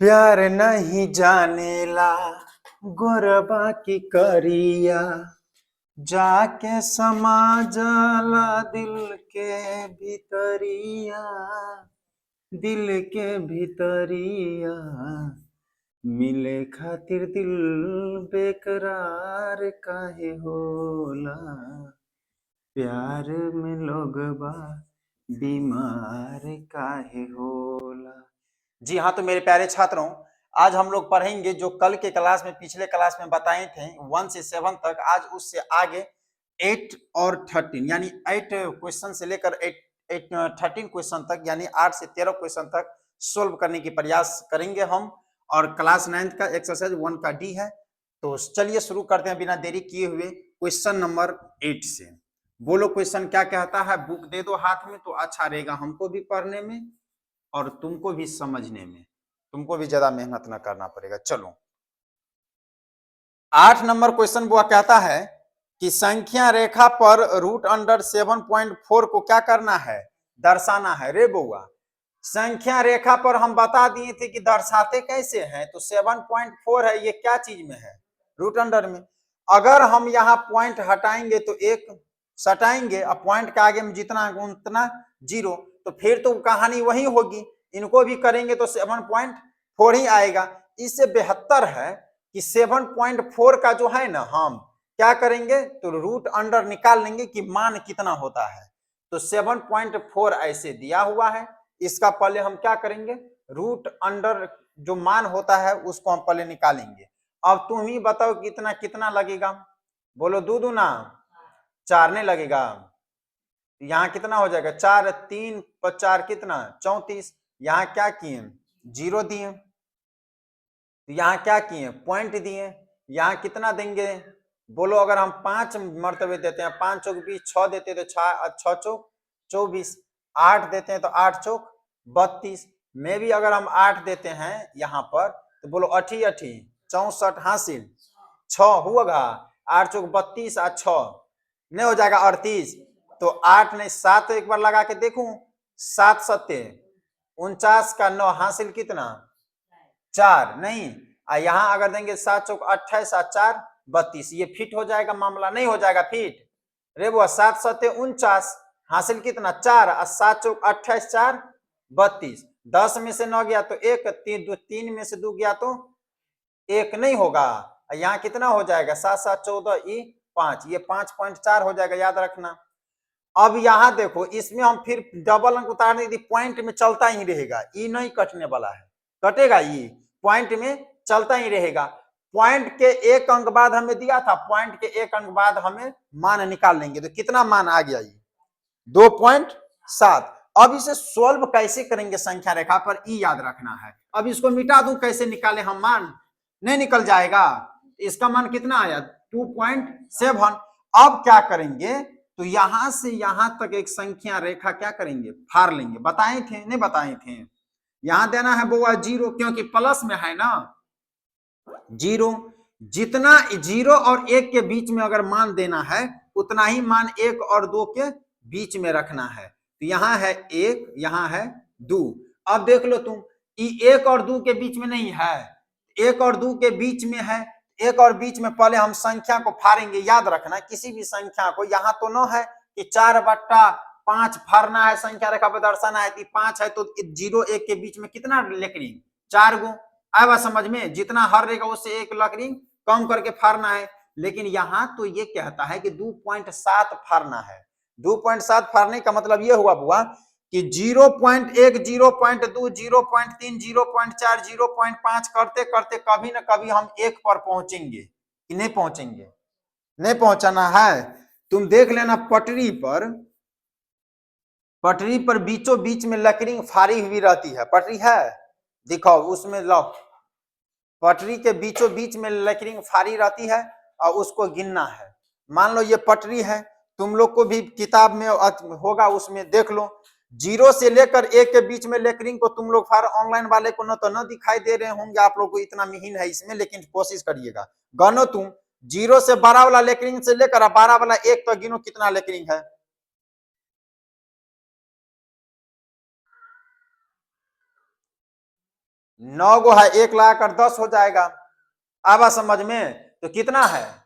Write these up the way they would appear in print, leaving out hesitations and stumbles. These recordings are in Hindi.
प्यार नहीं जानेला गोरबा की करिया, जाके समा जाला दिल के भीतरिया, दिल के भीतरिया। मिले खातिर दिल बेकरार काहे होला, प्यार में लोगबा बीमार काहे होला। जी हाँ, तो मेरे प्यारे छात्रों, आज हम लोग पढ़ेंगे जो कल के क्लास में, पिछले क्लास में बताए थे 1 से 7 तक। आज उससे आगे 8 और 13 यानी 8 क्वेश्चन से लेकर 13 क्वेश्चन तक, यानी 8 से 13 क्वेश्चन तक सोल्व करने की प्रयास करेंगे हम। और क्लास 9 का एक्सरसाइज 1 का डी है। तो चलिए शुरू करते हैं बिना देरी किए हुए क्वेश्चन नंबर 8 से। बोलो क्वेश्चन क्या कहता है। बुक दे दो हाथ में तो अच्छा रहेगा, हमको भी पढ़ने में और तुमको भी समझने में, तुमको भी ज्यादा मेहनत ना करना पड़ेगा। चलो 8 नंबर क्वेश्चन वो कहता है कि संख्या रेखा पर रूट अंडर 7.4 को क्या करना है, दर्शाना है। रे बउआ, संख्या रेखा पर हम बता दिए थे कि दर्शाते कैसे हैं, तो 7.4 है, ये क्या चीज में है, रूट अंडर में। अगर हम यहाँ पॉइंट हटाएंगे तो एक सटाएंगे, अब पॉइंट के आगे में जितना उतना जीरो, तो फिर तो कहानी वही होगी। इनको भी करेंगे तो 7.4 ही आएगा। इससे बेहतर है कि 7.4 का जो है ना, हम क्या करेंगे तो रूट अंडर निकाल लेंगे कि मान कितना होता है। तो 7.4 ऐसे दिया हुआ है, इसका पहले हम क्या करेंगे, रूट अंडर जो मान होता है उसको हम पहले निकालेंगे। अब तुम ही बताओ कितना कितना लगेगा, बोलो दो दूना 4 नहीं लगेगा। यहाँ कितना हो जाएगा, 4 3 4 कितना 34। यहाँ क्या किए, जीरो दिए, यहाँ क्या किए, पॉइंट दिए। यहाँ कितना देंगे, बोलो अगर हम 5 मरतबे देते हैं, 5 चौक 20, 6 देते हैं तो 6 चौक 24, 8 देते हैं तो 8 चौक 32 में भी अगर हम 8 देते हैं यहाँ पर तो बोलो 8 8 64 हासिल 6 हुआ, 8 चौक 32 और 6 नहीं हो जाएगा 38। तो 8 नहीं 7 एक बार लगा के देखूं, 7 सत्ते 49 का 9 हासिल कितना 4 नहीं। यहाँ अगर देंगे 7 चौक 28 और 4 32, ये फिट हो जाएगा मामला, नहीं हो जाएगा फिट। रे वो 7 सत्ते 49 हासिल कितना 4 और 7 चौक 28 4 32, 10 में से 9 गया तो 1, 3 में से 2 गया तो 1 नहीं होगा। यहाँ कितना हो जाएगा 7 7 14 ई 5, ये 5.4 हो जाएगा, याद रखना। अब यहाँ देखो, इसमें हम फिर डबल अंक उतारने यदि पॉइंट में चलता ही रहेगा, ई नहीं कटने वाला है, कटेगा ई पॉइंट में चलता ही रहेगा। पॉइंट के एक अंक बाद हमें दिया था, पॉइंट के एक अंक बाद हमें मान निकाल लेंगे, तो कितना मान आ गया, ये 2.7। अब इसे सोल्व कैसे करेंगे संख्या रेखा पर, ई याद रखना है। अब इसको मिटा दूं, कैसे निकाले हम मान, नहीं निकल जाएगा। इसका मान कितना आया 2.7। अब क्या करेंगे, तो यहां से यहां तक एक संख्या रेखा क्या करेंगे, फाड़ लेंगे। बताए थे नहीं बताए थे, यहां देना है बुआ 0, क्योंकि प्लस में है ना 0। जितना 0 और 1 के बीच में अगर मान देना है, उतना ही मान 1 और 2 के बीच में रखना है। तो यहाँ है 1, यहाँ है 2। अब देख लो तुम, 1 और 2 के बीच में नहीं है, 1 और 2 के बीच में है। 1 और बीच में पहले हम संख्या को फाड़ेंगे, याद रखना किसी भी संख्या को। यहाँ तो न है कि 4/5 फाड़ना है, संख्या रेखा पर दर्शाना है कि 5 है तो 0 1 के बीच में कितना लेकड़ी 4 गो आएगा समझ में, जितना हर रहेगा उससे एक लकड़ी कम करके फाड़ना है। लेकिन यहाँ तो ये कहता है कि 2.7 फाड़ना है। 2.7 फाड़ने का मतलब ये हुआ बुआ कि 0.1 0.2 0.3 0.4 0.5 करते करते कभी ना कभी हम 1 पर पहुंचेंगे कि नहीं पहुंचेंगे, नहीं पहुंचाना है। तुम देख लेना पटरी पर बीचों बीच में लकड़ी फाड़ी हुई रहती है, पटरी है दिखाओ उसमें लो, पटरी के बीचों बीच में लकड़ी फाड़ी रहती है और उसको गिनना है। मान लो ये पटरी है, तुम लोग को भी किताब में होगा, उसमें देख लो 0 से लेकर 1 के बीच में लेटरिंग को तुम लोग फार ऑनलाइन वाले को न तो न दिखाई दे रहे होंगे, आप लोग को इतना मिहिन है इसमें, लेकिन कोशिश करिएगा गनो तुम 0 से 12 वाला लेटरिंग से लेकर 12 वाला 1 तो गिनो कितना लेटरिंग है। 9 गो है, 1 लगाकर 10 हो जाएगा। आवा समझ में? तो कितना है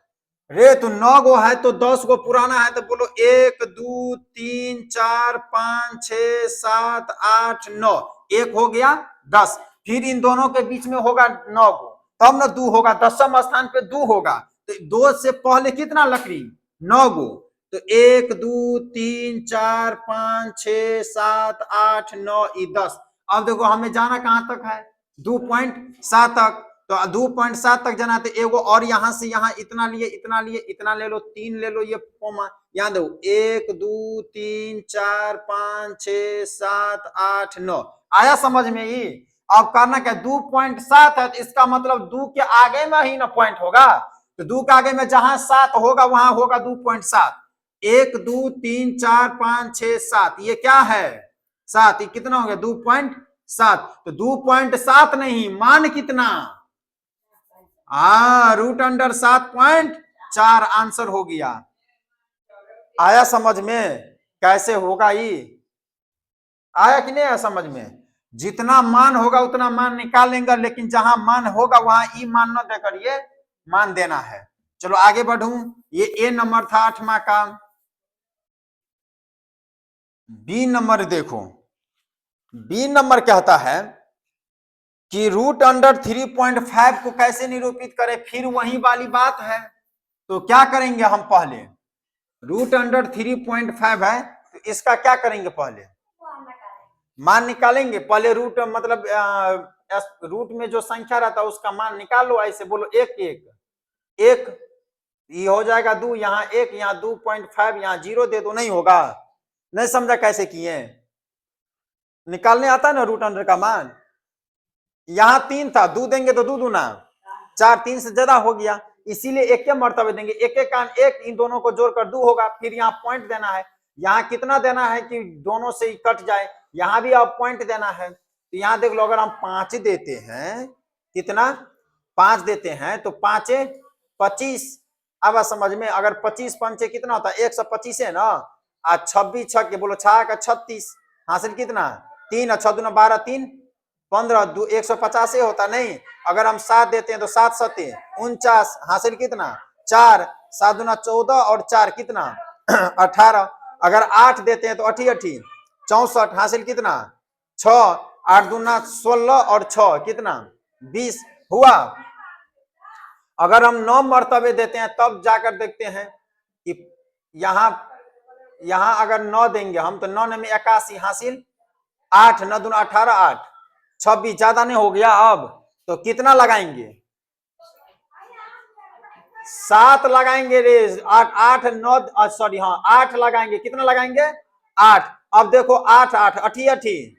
रे? तो 9 गो है तो 10 गो पुराना है, तो बोलो 1 2 3 4 5 6 7 8 9, 1 हो गया 10। फिर इन दोनों के बीच में होगा 9 गो, तब ना 2 होगा, 10वें स्थान पे 2 होगा। तो 2 से पहले कितना लकड़ी? 9 गो। तो 1 2 3 4 5 6 7 8 9 10। अब देखो हमें जाना कहां तक है? 2.7 तक। तो 2.7 तक जाना, तो एगो और यहां से यहां इतना लिए, इतना लिए, इतना ले लो, 3 ले लो, ये कोमा याद दो 1 2 3 4 5 6 7 8 9। आया समझ में? ये अब करना क्या? 2.7 है, तो इसका मतलब 2 के आगे में ही ना पॉइंट होगा। तो 2 के आगे में जहां 7 होगा वहां होगा 2.7। 1 2 3 4 5 6 7, ये क्या है? 7। ये कितना हो गया? 2.7। तो 2.7 नहीं, मान कितना? √7.4 आंसर हो गया। आया समझ में कैसे होगा? ये आया कि नहीं आया समझ में? जितना मान होगा उतना मान निकालेंगे, लेकिन जहां मान होगा वहां ई मान न देकर ये मान देना है। चलो आगे बढ़ू। ये ए नंबर था 8वां का। बी नंबर देखो, बी नंबर कहता है कि √3.5 को कैसे निरूपित करें। फिर वही वाली बात है। तो क्या करेंगे हम? पहले √3.5 है, तो इसका क्या करेंगे? पहले मान निकालेंगे। पहले रूट मतलब रूट में जो संख्या रहता है उसका मान निकाल लो। ऐसे बोलो 1 1 1, ये हो जाएगा 2, यहाँ 1, यहाँ 2.5, यहाँ 0 दे दो। नहीं होगा? नहीं समझा कैसे किए? निकालने आता है ना √, का मान। यहाँ 3 था, 2 देंगे तो 2 दूना 4, 3 से ज्यादा हो गया, इसीलिए एक के मर्तबे देंगे। एक एक कान 1, इन दोनों को जोड़कर 2 होगा। फिर यहाँ पॉइंट देना है। यहाँ कितना देना है कि दोनों से ही कट जाए? यहाँ भी अब पॉइंट देना है। तो यहाँ देख लो, अगर हम 5 देते हैं, कितना? 5 देते हैं, तो 5 25। अब समझ में? अगर 25 5 कितना होता है? 125 है ना। आज 26 छक बोलो 6 का 36, हासिल कितना? 3 और 6 दूना 12, 3 15, 150 होता नहीं। अगर हम 7 देते हैं तो 7 7 49, हासिल कितना? 4, 7 दूना 14 और 4 कितना? 18। अगर 8 देते हैं तो 8 8 64, हासिल कितना? 6, 8 दूना 16 और 6 कितना? 20 हुआ। अगर हम 9 मर्तबे देते हैं तब जाकर देखते हैं कि यहाँ अगर 9 देंगे हम, तो 9 में 81, हासिल 8, 9 दूना 18, 8 26, ज्यादा नहीं हो गया? अब तो कितना लगाएंगे? 7 लगाएंगे रे। 8 8 9 सॉरी, हाँ 8 लगाएंगे। कितना लगाएंगे? 8। अब देखो 8 8 अठी अठी,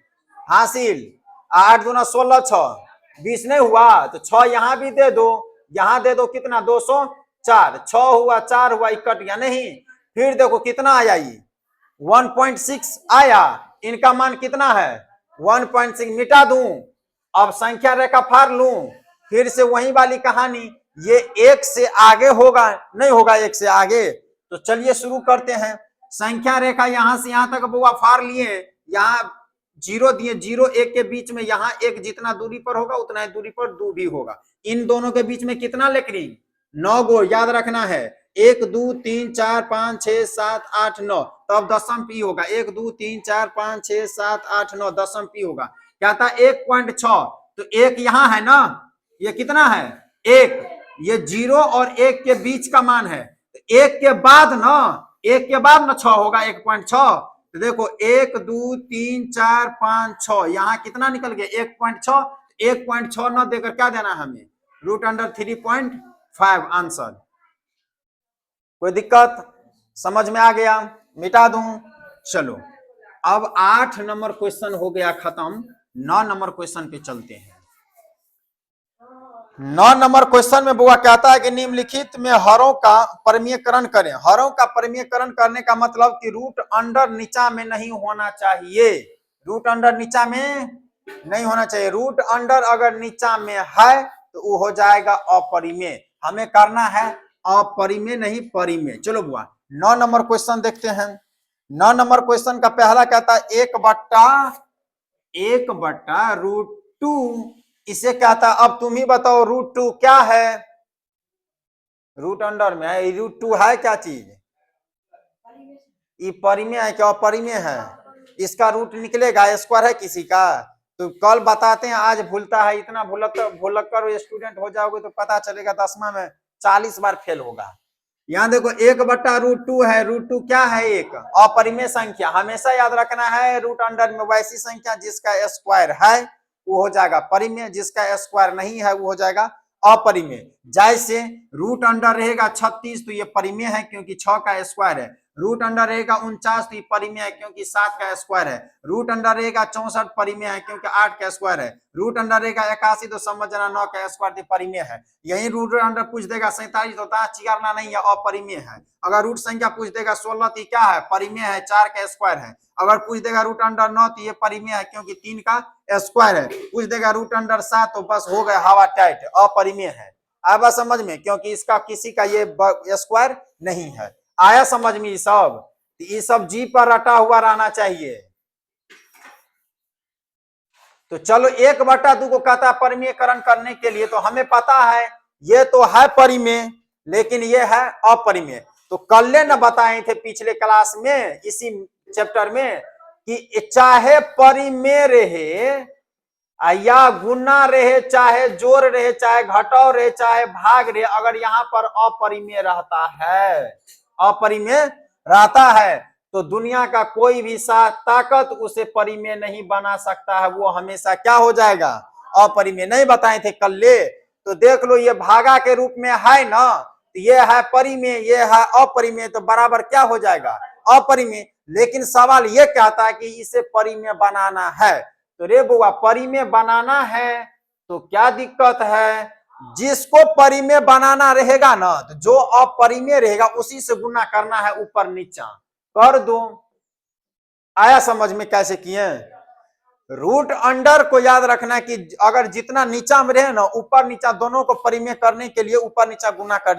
हासिल 8 दूना 16, 6 20 नहीं हुआ? तो 6 यहाँ भी दे दो, यहाँ दे दो, कितना? 204। 6 हुआ, 4 हुआ, कट गया नहीं। फिर देखो कितना आया? ये 1.6 आया। इनका मान कितना है? 1.6। मिटा दूं, अब संख्या रेखा फाड़ लूं, फिर से वही वाली कहानी। ये 1 से आगे होगा? नहीं होगा 1 से आगे। तो चलिए शुरू करते हैं। संख्या रेखा यहां से यहां तक बुआ फाड़ लिए। यहाँ 0 दिए, 0 1 के बीच में, यहाँ 1 जितना दूरी पर होगा उतना ही दूरी पर 2 भी होगा। इन दोनों के बीच में कितना लेकरी? 9 गो, याद रखना है। 1 2 3 4 5 6 7 8 9, तब दशम पी होगा। 1 2 3 4 5 6 7 8 9, दशम पी होगा। क्या था? 1.6। तो 1 यहाँ है ना, ये कितना है? 1। ये 0 और 1 के बीच का मान है। 1 के बाद ना, 1 के बाद ना 6 होगा, 1.6। तो देखो 1 2 3 4 5 6, यहाँ कितना निकल गया? 1.6। 1.6 न देकर क्या देना हमें? √3.5 आंसर। कोई दिक्कत? समझ में आ गया? मिटा दूं? चलो अब 8 नंबर क्वेश्चन हो गया खत्म। 9 नंबर क्वेश्चन पे चलते हैं। 9 नंबर क्वेश्चन में बुआ कहता है कि निम्नलिखित में हरों का परमीयकरण करें। हरों का परमीयकरण करने का मतलब कि √, नीचा में नहीं होना चाहिए। √, नीचा में नहीं होना चाहिए। √, अगर नीचा में है तो वो हो जाएगा अपरिमेय। हमें करना है अपरिमेय, नहीं परिमेय। चलो बुआ 9 नंबर क्वेश्चन देखते हैं। 9 नंबर क्वेश्चन का पहला कहता है 1/√2 इसे कहता है। अब तुम ही बताओ √2 क्या है? रूट अंडर में है। √2 है क्या चीज? ये परिमेय है क्या अपरिमेय है? इसका रूट निकलेगा? स्क्वायर है किसी का? तो कल बताते हैं, आज भूलता है। इतना भूलक कर स्टूडेंट हो जाओगे तो पता चलेगा 10वां में 40 बार फेल होगा। यहाँ देखो 1/√2 है। √2 क्या है? एक अपरिमेय संख्या। हमेशा याद रखना है रूट अंडर में वैसी संख्या जिसका स्क्वायर है वो हो जाएगा परिमेय, जिसका स्क्वायर नहीं है वो हो जाएगा अपरिमेय। जैसे रूट अंडर रहेगा 36 तो ये परिमेय है क्योंकि 6 का स्क्वायर है। रूट अंडर रहेगा 49 तो ये परिमेय है क्योंकि 7 का स्क्वायर है। रूट अंडर रहेगा 64 परिमेय है क्योंकि 8 का स्क्वायर है। रूट अंडर रहेगा 81 तो समझ जाना 9 का स्क्वायर परिमेय है। यही रूट अंडर पूछ देगा 47 तो दांत चिगारना नहीं है, अपरिमेय है। अगर रूट संख्या पूछ देगा 16 तो क्या है? परिमेय है, 4 का स्क्वायर है। अगर पूछ देगा रूट अंडर 9 तो ये परिमेय है क्योंकि 3 का स्क्वायर है। पूछ देगा रूट अंडर 7 तो बस हो गया हवा टाइट, अपरिमेय है। आया समझ में? क्योंकि इसका किसी का ये स्क्वायर नहीं है। आया समझ में? ये सब जी पर रटा हुआ रहना चाहिए। तो चलो 1/2 को कहता है परिमेयकरण करने के लिए, तो हमें पता है ये तो है परिमेय लेकिन ये है अपरिमेय। तो कल न बताए थे पिछले क्लास में इसी चैप्टर में कि चाहे परिमेय रहे या गुना रहे, चाहे जोड़ रहे, चाहे घटाव रहे, चाहे भाग रहे, अगर यहाँ पर अपरिमेय रहता है, अपरिमेय रहता है तो दुनिया का कोई भी ताकत उसे परिमेय नहीं बना सकता है। वो हमेशा क्या हो जाएगा? अपरिमेय। नहीं बताए थे कल? तो देख लो ये भागा के रूप में है ना, तो ये है परिमेय, ये है अपरिमेय, तो बराबर क्या हो जाएगा? अपरिमेय। लेकिन सवाल ये कहता है कि इसे परिमेय बनाना है। तो रे बुआ परिमेय बनाना है तो क्या दिक्कत है? जिसको परिमेय बनाना रहेगा ना, तो जो अपरिमेय रहेगा उसी से गुना करना है, ऊपर नीचा कर दो। आया समझ में कैसे किए? रूट अंडर को याद रखना कि अगर जितना नीचा में रहे ना, ऊपर नीचा दोनों को परिमेय करने के लिए ऊपर नीचा गुना कर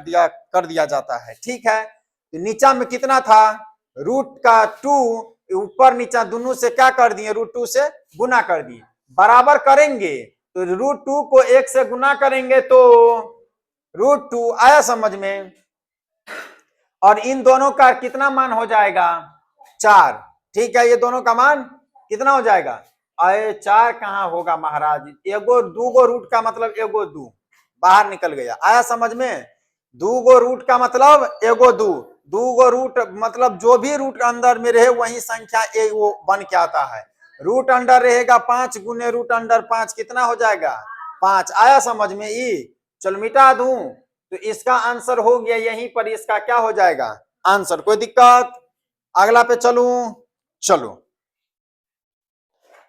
दिया जाता है। ठीक है, तो नीचा में कितना था? रूट का 2, ऊपर नीचा दोनों से क्या कर दिए? √2 से गुना कर दिए। बराबर करेंगे तो √2 को 1 से गुना करेंगे तो √2। आया समझ में? और इन दोनों का कितना मान हो जाएगा? 4। ठीक है, ये दोनों का मान कितना हो जाएगा? अरे 4 कहाँ होगा महाराज? एगो दूगो रूट का मतलब एगो 2 बाहर निकल गया। आया समझ में? दूगो रूट का मतलब एगो 2, दूगो रूट मतलब जो भी रूट अंदर में रहे वही संख्या ए वो बन के आता है। रूट अंडर रहेगा 5 गुने रूट अंडर 5 कितना हो जाएगा? 5। आया समझ में? चल मिटा दूं तो इसका आंसर हो गया यहीं पर, इसका क्या हो जाएगा आंसर? कोई दिक्कत? अगला पे चलूं? चलो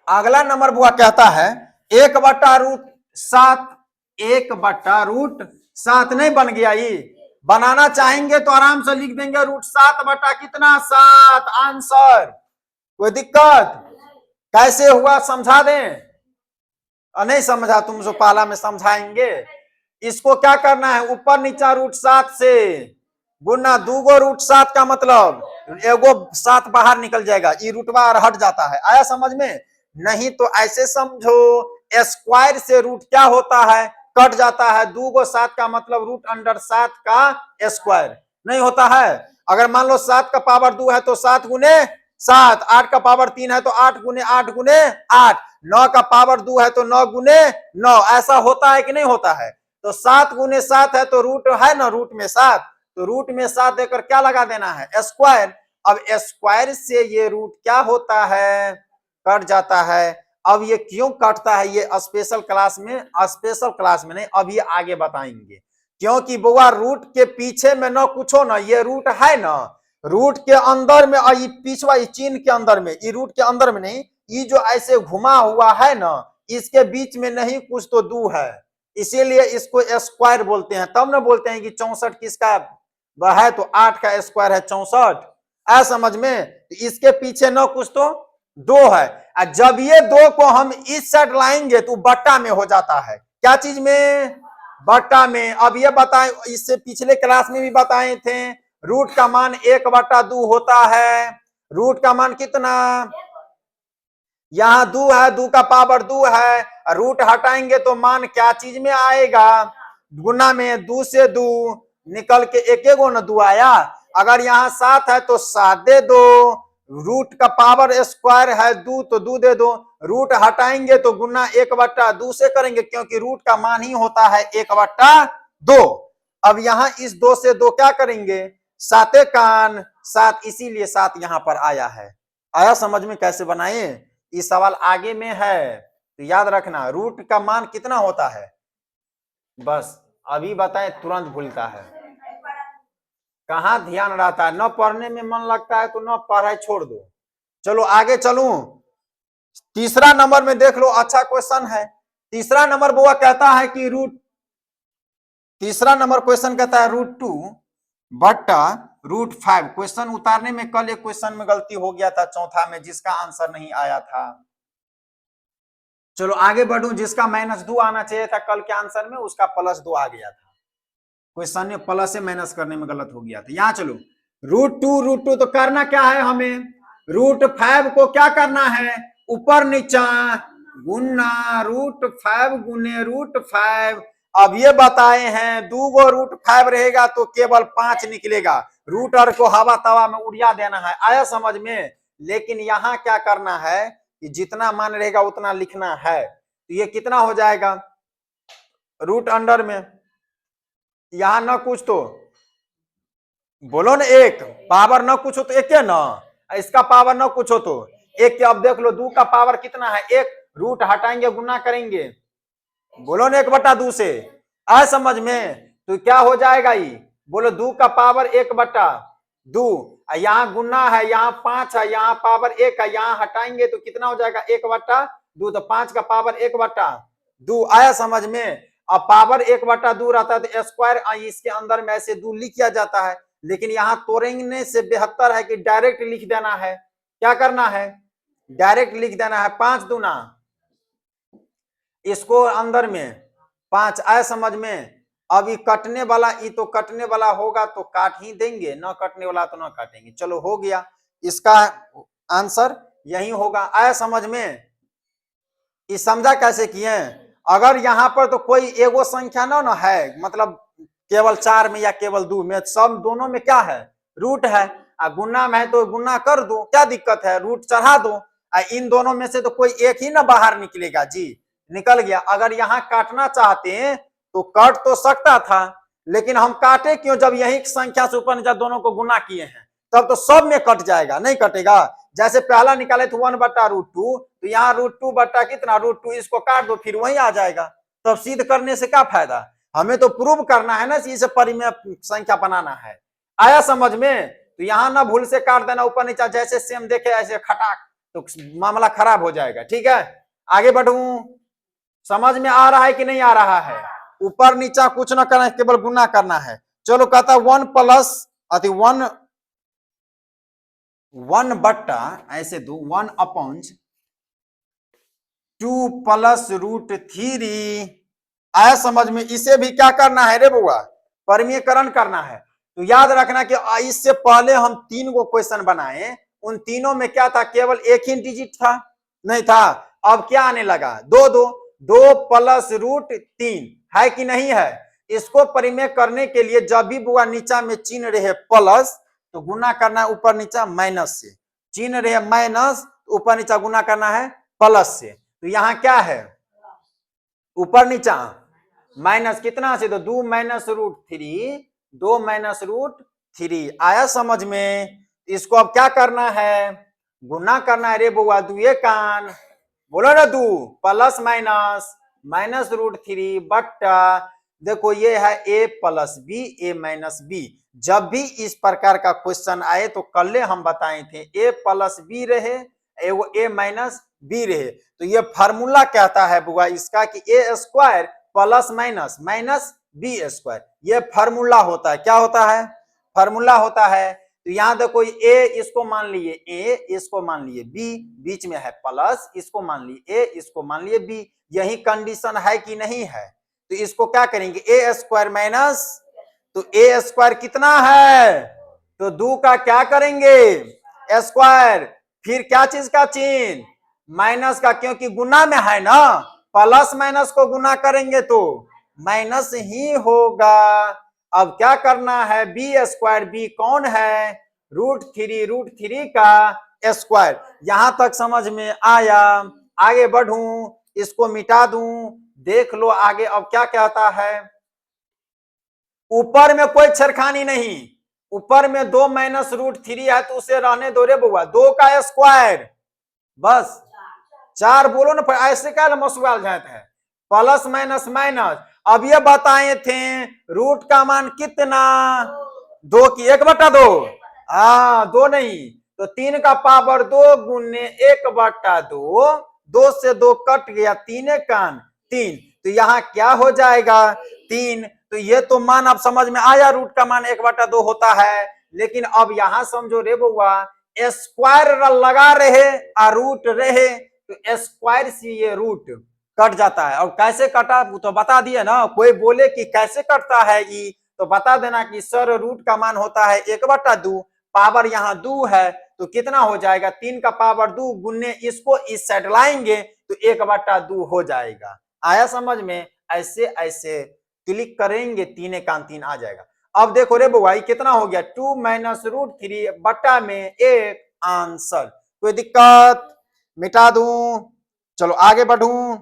अगला नंबर बुआ कहता है 1/√7। 1/√7 नहीं बन गया? ये बनाना चाहेंगे तो आराम से लिख देंगे √7 बटा कितना? 7 आंसर। कोई दिक्कत? कैसे हुआ समझा दें? नहीं समझा तुम जो पाला में समझाएंगे। इसको क्या करना है? ऊपर नीचा √7 से गुना, दूगो √7 का मतलब एगो 7 बाहर निकल जाएगा, ये रूटवा हट जाता है। आया समझ में? नहीं तो ऐसे समझो स्क्वायर से रूट क्या होता है? कट जाता है। दूगो 7 का मतलब रूट अंडर 7 का स्क्वायर नहीं होता है। अगर मान लो 7 का पावर 2 है तो 7 गुने 7, 8 का पावर 3 है तो 8 गुने 8 गुने 8, 9 का पावर 2 है तो 9 गुने 9। ऐसा होता है कि नहीं होता है? तो 7 गुने 7 है तो रूट है ना, रूट में 7, तो रूट में 7 देकर क्या लगा देना है? स्क्वायर। अब स्क्वायर से ये रूट क्या होता है? कट जाता है। अब ये क्यों कटता है ये स्पेशल क्लास में नहीं, अब ये आगे बताएंगे। क्योंकि बुआ रूट के पीछे में न कुछ हो ना, ये रूट है ना, रूट के अंदर में ये पिछवा ये चिन्ह के अंदर में, ये रूट के अंदर में नहीं, ये जो ऐसे घुमा हुआ है ना, इसके बीच में नहीं कुछ तो 2 है, इसीलिए इसको स्क्वायर बोलते हैं। तब ना बोलते हैं कि 64 किसका है? तो 8 का स्क्वायर है 64। आ समझ में? तो इसके पीछे न कुछ तो 2 है। जब ये 2 को हम इस साइड लाएंगे तो बट्टा में हो जाता है। क्या चीज में? बट्टा में। अब ये बताएं, इससे पिछले क्लास में भी बताए थे रूट का मान 1/2 होता है। रूट का मान कितना? यहाँ 2 है, 2 का पावर 2 है, रूट हटाएंगे तो मान क्या चीज में आएगा, गुना में 2 से 2 निकल के एक गो न 2 आया। अगर यहाँ 7 है तो 7 दे दो, रूट का पावर स्क्वायर है 2 तो 2 दे दो, रूट हटाएंगे तो गुना 1/2 से करेंगे क्योंकि रूट का मान ही होता है 1/2। अब यहाँ इस 2 से 2 क्या करेंगे, 7 कान 7, इसीलिए 7 यहाँ पर आया है। आया समझ में कैसे बनाए, ये सवाल आगे में है तो याद रखना रूट का मान कितना होता है, बस अभी बताएं तुरंत भूलता है, कहाँ ध्यान रहता है, न पढ़ने में मन लगता है तो न पढ़ाई छोड़ दो। चलो आगे चलूं, तीसरा नंबर में देख लो, अच्छा क्वेश्चन है। तीसरा नंबर बुआ कहता है कि तीसरा नंबर क्वेश्चन कहता है √2/√5। क्वेश्चन उतारने में कल एक क्वेश्चन में गलती हो गया था चौथा में, जिसका आंसर नहीं आया था। चलो आगे बढ़ूं, जिसका -2 आना चाहिए था कल के आंसर में, उसका +2 आ गया था। क्वेश्चन में प्लस से माइनस करने में गलत हो गया था। यहां चलो √2 तो करना क्या है हमें, √5 को क्या करना है, ऊपर नीचा गुना √5 गुने √5। अब ये बताए हैं 2 गो √5 रहेगा तो केवल 5 निकलेगा, रूटर को हवा तवा में उड़िया देना है। आया समझ में, लेकिन यहाँ क्या करना है कि जितना मान रहेगा उतना लिखना है। तो ये कितना हो जाएगा, रूट अंडर में यहां न कुछ तो बोलो ना, एक पावर न कुछ हो तो एक है ना, इसका पावर न कुछ हो तो एक के। अब देख लो 2 का पावर कितना है, एक, रूट हटाएंगे गुना करेंगे, बोलो ना 1/2 से। आ समझ में, तो क्या हो जाएगा ये, बोलो 2 का पावर 1/2, यहाँ गुना है, यहाँ 5 है, यहाँ पावर 1 है, यहाँ हटाएंगे तो कितना हो जाएगा 1/2, तो 5 का पावर 1/2। आया समझ में। अब पावर 1/2 रहता है तो स्क्वायर इसके अंदर में ऐसे 2 लिख किया जाता है, लेकिन यहाँ तोड़ने से बेहतर है कि डायरेक्ट लिख देना है। क्या करना है, डायरेक्ट लिख देना है, 5 दूना इसको अंदर में 5। आया समझ में। अब ये कटने वाला, ये तो कटने वाला होगा तो काट ही देंगे, न कटने वाला तो न काटेंगे। चलो हो गया, इसका आंसर यही होगा। आया समझ में, ये समझा कैसे किए। अगर यहाँ पर तो कोई एगो संख्या ना है, मतलब केवल 4 में या केवल 2 में, सब दोनों में क्या है, रूट है। गुना में है तो गुना कर दो, क्या दिक्कत है, रूट चढ़ा दो। इन दोनों में से तो कोई एक ही ना बाहर निकलेगा जी, निकल गया। अगर यहाँ काटना चाहते हैं तो काट तो सकता था, लेकिन हम काटे क्यों, जब यही संख्या से ऊपर नीचे दोनों को गुना किए हैं तब तो सब में कट जाएगा, नहीं कटेगा। जैसे पहला निकाले थे 1/√2, तो यहाँ √2 बट्टा कितना, √2, इसको काट दो फिर वही आ जाएगा। तब सिद्ध करने से क्या फायदा, हमें तो प्रूव करना है ना, इसे परिमेय संख्या बनाना है। आया समझ में। तो यहाँ ना भूल से काट देना ऊपर नीचा, जैसे सेम देखे ऐसे खटाक, तो मामला खराब हो जाएगा। ठीक है, आगे बढ़ूं, समझ में आ रहा है कि नहीं आ रहा है। ऊपर नीचा कुछ ना करना, केवल गुना करना है। चलो कहता 1 बट्टा ऐसे दो 1/2 प्लस √3। आया समझ में। इसे भी क्या करना है रे बुआ, परिमेयकरण करना है। तो याद रखना कि इससे पहले हम 3 गो क्वेश्चन बनाए, उन तीनों में क्या था, केवल एक ही डिजिट था, नहीं था। अब क्या आने लगा, 2 प्लस √3 है कि नहीं है। इसको परिमेय करने के लिए जब भी बुआ नीचा में चिन्ह रहे प्लस तो गुना करना है ऊपर नीचा माइनस से, चिन्ह रहे माइनस ऊपर नीचा गुना करना है प्लस से। तो यहाँ क्या है, ऊपर नीचा माइनस कितना से, तो 2 - √3, 2 - √3। आया समझ में। इसको अब क्या करना है, गुना करना है रे बुआ, 2 कान, बोलो ना 2 प्लस माइनस √3 बट्टा, देखो ये है a + b, a - b। जब भी इस प्रकार का क्वेश्चन आए तो कल हम बताए थे a + b रहे, एगो a - b रहे, तो ये फार्मूला कहता है बुआ इसका कि a² + -b², ये फार्मूला होता है। क्या होता है, फार्मूला होता है। तो यहाँ देखो a इसको मान लिए a, इसको मान लिए b, बीच में है प्लस, इसको मान लिए a, इसको मान लिए b। यही कंडीशन है कि नहीं है। तो इसको क्या करेंगे, a² माइनस, तो a² कितना है, तो 2 का क्या करेंगे स्क्वायर, फिर क्या चीज का चिन्ह, माइनस का, क्योंकि गुना में है ना, प्लस माइनस को गुना करेंगे तो माइनस ही होगा। अब क्या करना है, बी स्क्वायर, बी कौन है, √3 का स्क्वायर। यहां तक समझ में आया, आगे बढ़ूं, इसको मिटा दूं, देख लो आगे अब क्या कहता है। ऊपर में कोई छेड़खानी नहीं, ऊपर में 2 माइनस √3 है तो उसे रहने दो रे बउआ, 2 का स्क्वायर, बस 4 बोलो ना, ऐसे क्या मसुआल जाता है, प्लस माइनस माइनस। अब ये बताए थे रूट का मान कितना, 2 की 1/2, हाँ 2 नहीं तो 3 का पावर 2 गुने 1/2, 2 से 2 कट गया, 3 कान 3, तो यहाँ क्या हो जाएगा 3। तो ये तो मान अब समझ में आया, रूट का मान 1/2 होता है। लेकिन अब यहाँ समझो रे बउआ, स्क्वायर लगा रहे और रूट रहे तो स्क्वायर से ये रूट कट जाता है। और कैसे कटा तो बता दिए ना, कोई बोले कि कैसे कटता है ई तो बता देना कि सर रूट का मान होता है 1/2, पावर यहाँ 2 है तो कितना हो जाएगा, 3 का पावर 2 गुने इसको इस साइड लाएंगे तो 1/2 हो जाएगा। आया समझ में, ऐसे ऐसे क्लिक करेंगे 3 का 3 आ जाएगा। अब देखो रे बुआ कितना हो गया, 2 माइनस √3 बटा में 1 आंसर। कोई दिक्कत, मिटा दूं, चलो आगे बढ़ूं,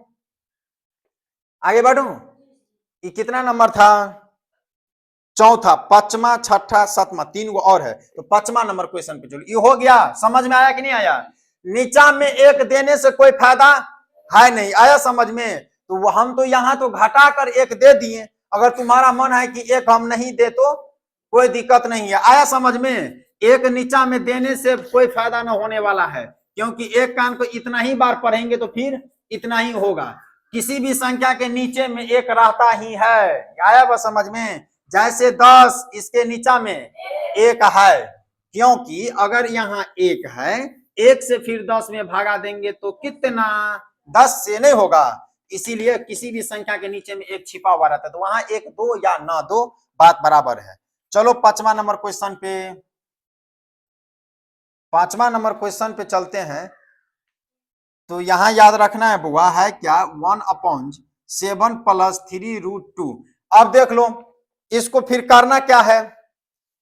आगे बढ़ूं। ये कितना नंबर था, चौथा, पांचवा, छठा, सातवां, 3 गो और है तो 5वां नंबर क्वेश्चन पे चलो। ये हो गया, समझ में आया कि नहीं आया। नीचा में 1 देने से कोई फायदा है नहीं, आया समझ में। तो वो हम तो यहाँ तो घटा कर 1 दे दिए, अगर तुम्हारा मन है कि 1 हम नहीं दे तो कोई दिक्कत नहीं है, आया समझ में। 1 नीचा में देने से कोई फायदा न होने वाला है, क्योंकि 1 कान को इतना ही बार पढ़ेंगे तो फिर इतना ही होगा। किसी भी संख्या के नीचे में 1 रहता ही है, आया बस समझ में। जैसे 10 इसके नीचा में 1 है, क्योंकि अगर यहाँ 1 है, 1 से फिर 10 में भागा देंगे तो कितना, 10 से नहीं होगा, इसीलिए किसी भी संख्या के नीचे में 1 छिपा हुआ रहता है, तो वहां 1 दो या ना दो बात बराबर है। चलो 5वां नंबर क्वेश्चन पे, 5वां नंबर क्वेश्चन पे चलते हैं। तो यहां याद रखना है बुआ, है क्या, 1/7 + 3√2। अब देख लो इसको फिर करना क्या है,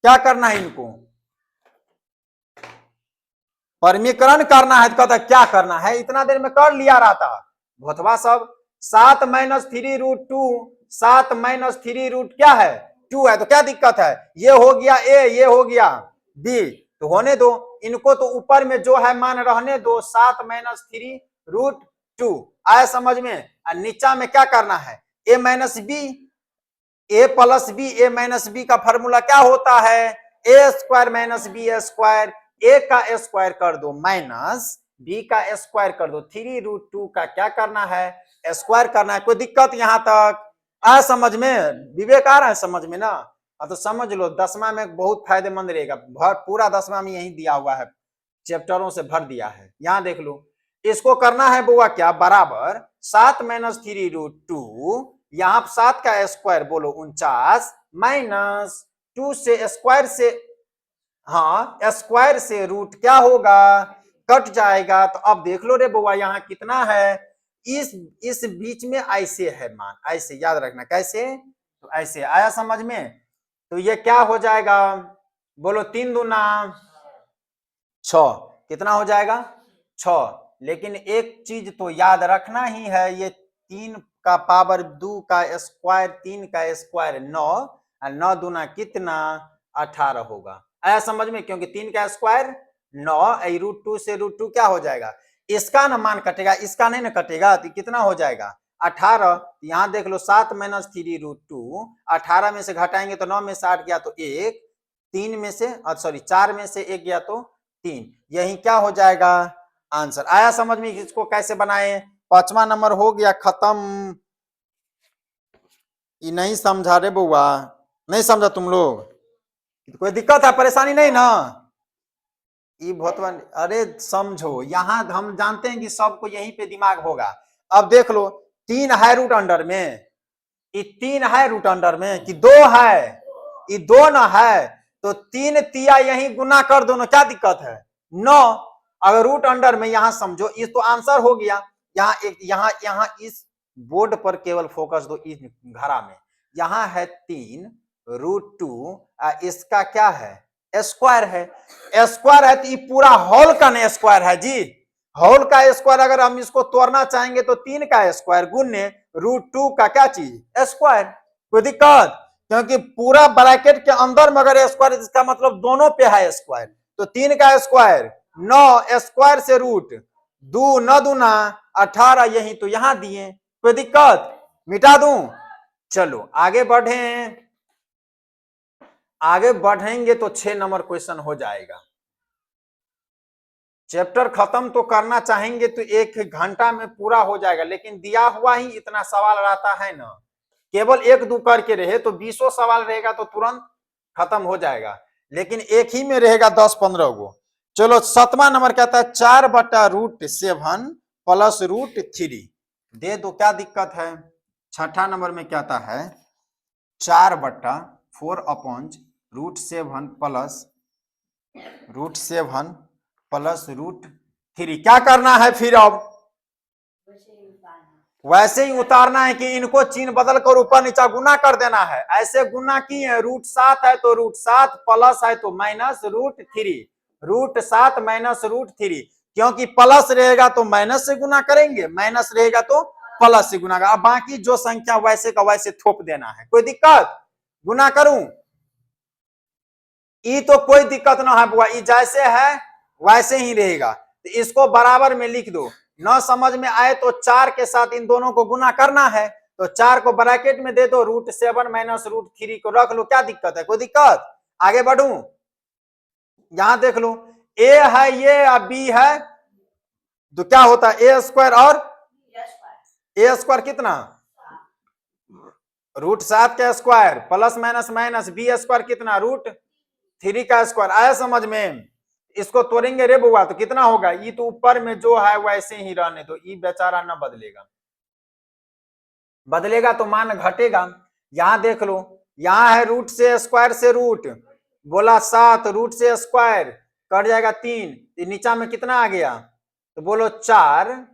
क्या करना है, इनको परमीकरण करना है। कहता क्या करना है, इतना देर में कर लिया रहता भोतवा सब। 7 - 3√2, 7 - 3 क्या है, 2 है, तो क्या दिक्कत है, ये हो गया ए, ये हो गया बी, तो होने दो इनको, तो ऊपर में जो है मान रहने दो, 7 - 3√2 आया समझ में। और नीचा में क्या करना है, a - b, a + b, a - b का फॉर्मूला क्या होता है, a² - b², a का स्क्वायर कर दो माइनस b का स्क्वायर कर दो, 3√2 का क्या करना है, स्क्वायर करना है। कोई दिक्कत यहाँ तक आ समझ में, विवेक आ रहा है समझ में ना। तो समझ लो 10वां में बहुत फायदेमंद रहेगा, पूरा 10वां में यही दिया हुआ है, चैप्टरों से भर दिया है। यहाँ देख लो इसको करना है बुआ क्या, बराबर 7 - 3√2, यहाँ 7 का स्क्वायर बोलो 49, माइनस 2 से स्क्वायर से, हाँ स्क्वायर से रूट क्या होगा, कट जाएगा। तो अब देख लो रे बुआ यहाँ कितना है, इस बीच में ऐसे है मान, ऐसे याद रखना, कैसे, तो ऐसे आया समझ में। तो ये क्या हो जाएगा, बोलो 3 दूना 6, कितना हो जाएगा 6। लेकिन एक चीज तो याद रखना ही है, ये 3 का पावर 2 का स्क्वायर, 3 का स्क्वायर 9, और 9 दूना कितना 18 होगा, आया समझ में। क्योंकि 3 का स्क्वायर 9, √2 से √2 क्या हो जाएगा, इसका ना मान कटेगा, इसका नहीं ना कटेगा, तो कितना हो जाएगा 18। यहाँ देख लो 7 - 3√2, 18 में से घटाएंगे तो 9 में से 8 गया तो 1, 3 में से सॉरी 4 में से 1 गया तो 3, यही क्या हो जाएगा आंसर। आया समझ में, इसको कैसे बनाए। 5वां नंबर हो गया खत्म। ये नहीं समझा रे बुआ, नहीं समझा तुम लोग, कोई दिक्कत है, परेशानी नहीं ना। ये बहुत, अरे समझो, यहाँ हम जानते हैं कि सबको यहीं पे दिमाग होगा। अब देख लो 3 है रूट अंडर में, ये 3 है रूट अंडर में कि 2 है, ये 2 ना है, तो 3 तिया यही गुना कर दो ना, क्या दिक्कत है 9। अगर रूट अंडर में यहाँ समझो, इस तो आंसर हो गया। यहाँ एक यहाँ इस बोर्ड पर केवल फोकस दो, इस घरा में यहाँ है 3√2, इसका क्या है स्क्वायर है। स्क्वायर है तो ये पूरा होल का नहीं स्क्वायर है जी। होल का स्क्वायर अगर हम इसको तोड़ना चाहेंगे तो 3 का स्क्वायर गुने √2 का क्या चीज स्क्वायर। कोई दिक्कत? क्योंकि पूरा ब्रैकेट के अंदर में अगर स्क्वायर, इसका मतलब दोनों पे है स्क्वायर। तो 3 का स्क्वायर 9, स्क्वायर से रूट 2 9 दूना 18, यही तो यहां दिए। कोई दिक्कत? मिटा दूं? चलो आगे बढ़े। आगे बढ़ेंगे तो 6 नंबर क्वेश्चन हो जाएगा। चैप्टर खत्म तो करना चाहेंगे तो 1 घंटा में पूरा हो जाएगा, लेकिन दिया हुआ ही इतना सवाल रहता है ना, केवल 1-2 करके रहे तो 20 सवाल रहेगा तो तुरंत खत्म हो जाएगा, लेकिन एक ही में रहेगा 10-15 गो। चलो 7वां नंबर कहता है 4/√7 प्लस √3 दे दो, क्या दिक्कत है। 6ठा नंबर में कहता है 4/4/√7 प्लस √3। क्या करना है फिर? अब वैसे ही उतारना है कि इनको चिन्ह बदल कर ऊपर नीचा गुना कर देना है। ऐसे गुना किए, √7 है तो √7, प्लस है तो माइनस √3, √7 माइनस √3, क्योंकि प्लस रहेगा तो माइनस से गुना करेंगे, माइनस रहेगा तो प्लस से गुना। अब बाकी जो संख्या वैसे का वैसे थोप देना है। कोई दिक्कत? गुना करूं? ई तो कोई दिक्कत ना है बुआ, ई जैसे है वैसे ही रहेगा। तो इसको बराबर में लिख दो। न समझ में आए तो 4 के साथ इन दोनों को गुना करना है, तो 4 को ब्रैकेट में दे दो, √7 माइनस √3 को रख लो। क्या दिक्कत है? कोई दिक्कत? आगे बढ़ू? यहां देख लो, ए है ये और बी है, तो क्या होता है ए स्क्वायर और ए स्क्वायर कितना √7 का square plus minus minus B square कितना √3 का स्क्वायर। आया समझ में? इसको तोड़ेंगे रे बुआ तो कितना होगा, ये तो ऊपर में जो है वैसे ही रहने दो, ये बेचारा ना बदलेगा, बदलेगा तो मान घटेगा। यहां देख लो, यहां है रूट से स्क्वायर से रूट, बोला 7, रूट से स्क्वायर कट जाएगा 3, नीचा में कितना आ गया तो बोलो 4,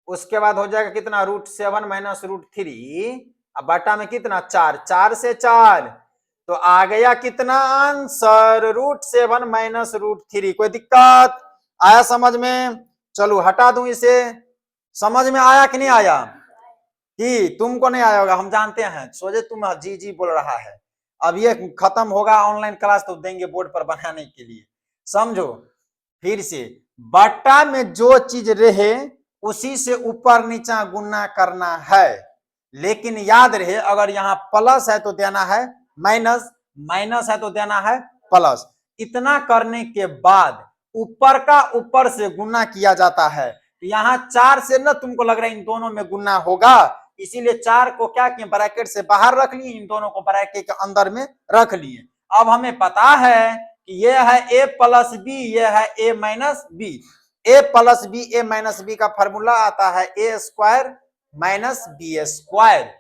उसके बाद हो जाएगा कितना √7 माइनस √3, अब बटा में कितना 4, 4 से 4 तो आ गया कितना आंसर √7 माइनस √3। कोई दिक्कत? आया समझ में? चलो हटा दूं इसे। समझ में आया कि नहीं आया? कि तुमको नहीं आया होगा हम जानते हैं, सोचे तुम जी जी बोल रहा है। अब ये खत्म होगा ऑनलाइन क्लास तो देंगे बोर्ड पर बनाने के लिए। समझो फिर से, बट्टा में जो चीज रहे उसी से ऊपर नीचा गुना करना है, लेकिन याद रहे अगर यहाँ प्लस है तो देना है माइनस, माइनस है तो देना है प्लस। इतना करने के बाद ऊपर का ऊपर से गुना किया जाता है। यहाँ 4 से ना तुमको लग रहा है इन दोनों में गुना होगा, इसीलिए 4 को क्या किए ब्रैकेट से बाहर रख लिए, इन दोनों को ब्रैकेट के अंदर में रख लिए। अब हमें पता है कि ये है a प्लस बी, ये है a minus B. a plus B a minus B का फॉर्मूला आता है a square minus B square.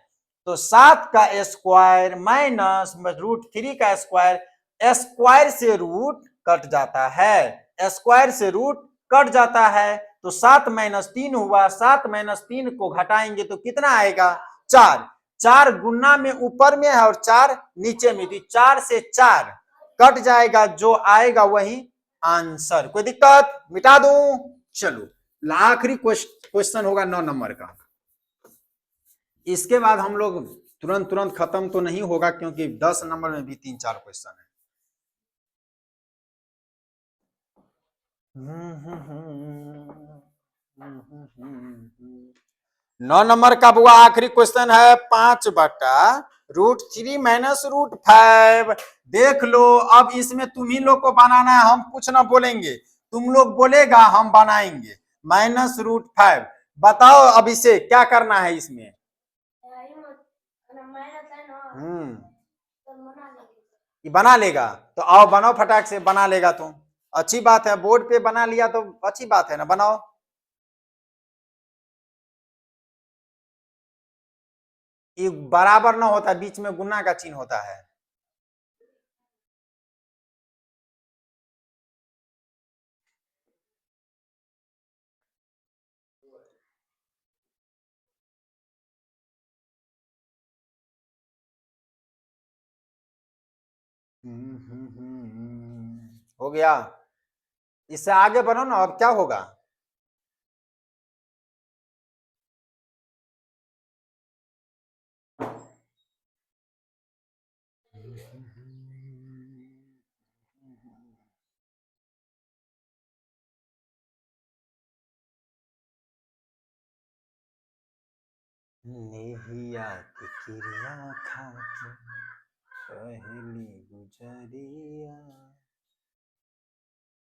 तो 7 का स्क्वायर माइनस √3 का स्क्वायर, स्क्वायर से रूट कट जाता है, स्क्वायर से रूट कट जाता है, तो 7 माइनस 3 हुआ, 7 माइनस 3 को घटाएंगे तो कितना आएगा 4, 4 गुना में ऊपर में है और 4 नीचे में, तो 4 से 4 कट जाएगा, जो आएगा वही आंसर। कोई दिक्कत? मिटा दूं? चलो आखिरी क्वेश्चन होगा 9 नंबर का। इसके बाद हम लोग तुरंत खत्म तो नहीं होगा, क्योंकि 10 नंबर में भी 3-4 क्वेश्चन है। 9 नंबर का बुआ आखिरी क्वेश्चन है, 5/√3 माइनस √5। देख लो, अब इसमें तुम ही लोग को बनाना है, हम कुछ ना बोलेंगे, तुम लोग बोलेगा हम बनाएंगे। माइनस √5 बताओ अब इसे क्या करना है इसमें। बना लेगा तो आओ बनाओ फटाक से, बना लेगा तो अच्छी बात है, बोर्ड पे बना लिया तो अच्छी बात है ना, बनाओ। ये बराबर ना होता, बीच में गुना का चिन्ह होता है। हो गया। इससे आगे बढ़ो ना, अब क्या होगा? नेहिया की क्रिया खाके पहली गुजरिया,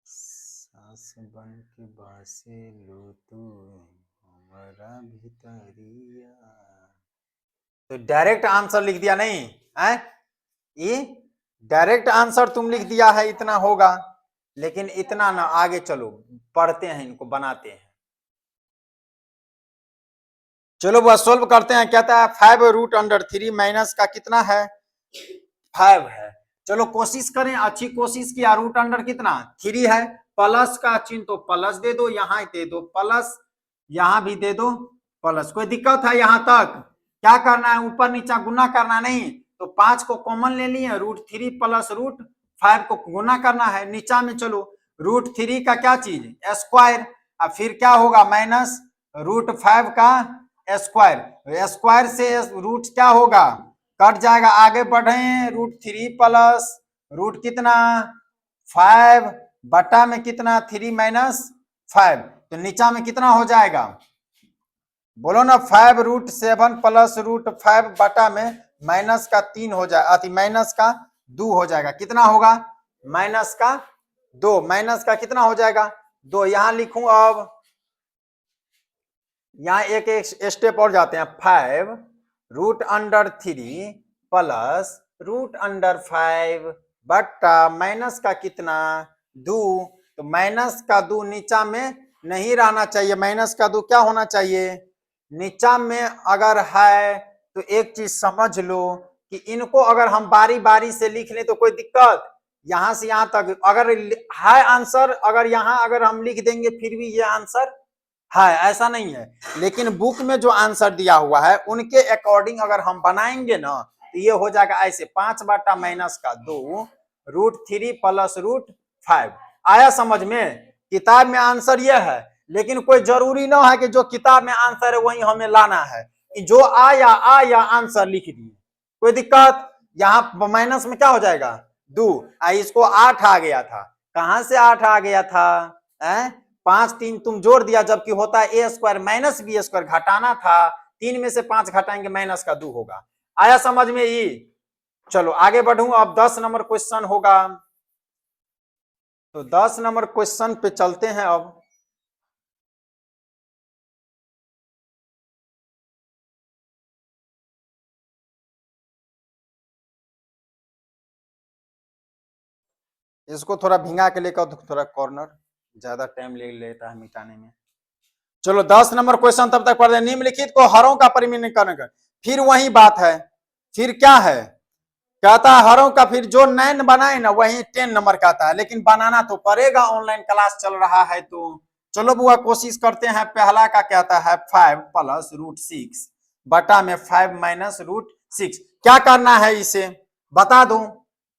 सास बन के बासे लो तू हमारा भितरिया। तो डायरेक्ट आंसर लिख दिया नहीं है? ये डायरेक्ट आंसर तुम लिख दिया है, इतना होगा। लेकिन इतना ना, आगे चलो पढ़ते हैं, इनको बनाते हैं। चलो वह सोल्व करते हैं। कहता है 5√√3 माइनस का कितना है? 5 है। चलो कोशिश करें, अच्छी कोशिश किया। रूट अंडर कितना? 3 है। प्लस का चिन्ह तो प्लस दे दो, यहां दे दो प्लस, यहां भी दे दो प्लस। कोई दिक्कत है यहां तक? क्या करना है? ऊपर नीचा गुना करना नहीं, तो 5 को कॉमन ले लिए, √3 प्लस √5 को गुना करना है। नीचा में चलो, √3 का क्या चीज? स्क्वायर। अब फिर क्या होगा? माइनस √5 का स्क्वायर। स्क्वायर से रूट क्या होगा? कट जाएगा। आगे बढ़े, √3 प्लस रूट कितना? 5 बटा में कितना? 3 माइनस 5। तो नीचा में कितना हो जाएगा? बोलो ना। 5√7 प्लस √5 बटा में माइनस का 3 हो जाए, अति माइनस का 2 हो जाएगा। कितना होगा? माइनस का 2। माइनस का कितना हो जाएगा? 2। यहां लिखूं अब, यहां एक स्टेप और जाते हैं। 5√3 प्लस √5 बट्टा माइनस का कितना? 2। तो माइनस का 2 नीचा में नहीं रहना चाहिए। माइनस का 2 क्या होना चाहिए? नीचा में अगर है तो एक चीज समझ लो कि इनको अगर हम बारी बारी से लिख लें तो कोई दिक्कत? यहां से यहां तक अगर है आंसर, अगर यहां अगर हम लिख देंगे फिर भी ये आंसर है, ऐसा नहीं है। लेकिन बुक में जो आंसर दिया हुआ है उनके अकॉर्डिंग अगर हम बनाएंगे ना, तो ये हो जाएगा ऐसे। 5 बटा माइनस का 2 √3 प्लस √5। आया समझ में? किताब में आंसर ये है, लेकिन कोई जरूरी ना है कि जो किताब में आंसर है वही हमें लाना है। जो आया आंसर लिख दिए, कोई दिक्कत? यहाँ माइनस में क्या हो जाएगा? 2। इसको 8 आ गया था। कहां से 8 आ गया था? 5 3 तुम जोड़ दिया, जबकि होता है a² माइनस b²। घटाना था, 3 में से 5 घटाएंगे, माइनस का 2 होगा। आया समझ में? ये चलो आगे बढ़ूं। अब 10 नंबर क्वेश्चन होगा, तो 10 नंबर क्वेश्चन पे चलते हैं अब। इसको थोड़ा भिंगा के लेकर, थोड़ा कॉर्नर, ज्यादा टाइम ले लेता है मिटाने में। चलो 10 नंबर क्वेश्चन तब तक पढ़ रहे। निम्नलिखित को हरों का परिमीकरण कर। फिर वही बात है, फिर क्या है? कहता है हरों का, फिर जो 9 बनाए ना वही 10 नंबर का आता है, लेकिन बनाना तो पड़ेगा, ऑनलाइन क्लास चल रहा है तो। चलो बुआ कोशिश करते हैं। पहला का कहता है 5 प्लस √6 बटा में 5 माइनस √6। क्या करना है इसे बता दो?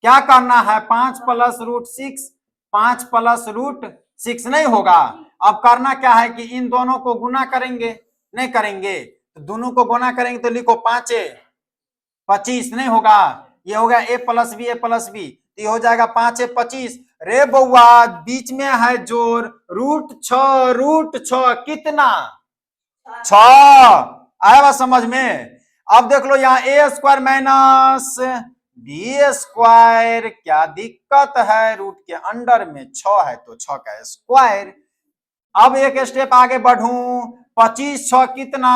क्या करना है? 5 प्लस √6, 5 प्लस √6 नहीं होगा। अब करना क्या है कि इन दोनों को गुना करेंगे, नहीं करेंगे तो दोनों को गुना करेंगे तो लिखो 5 25, नहीं होगा। ये हो गया a+b तो ये हो जाएगा 5 25। रे बउआ बीच में है जोर, √6 कितना? 6। आया समझ में? अब देख लो यहाँ a² माइनस b²। क्या दिक्कत है? रूट के अंडर में 6 है तो 6 का स्क्वायर। अब एक स्टेप आगे बढ़ू। 25 6 कितना?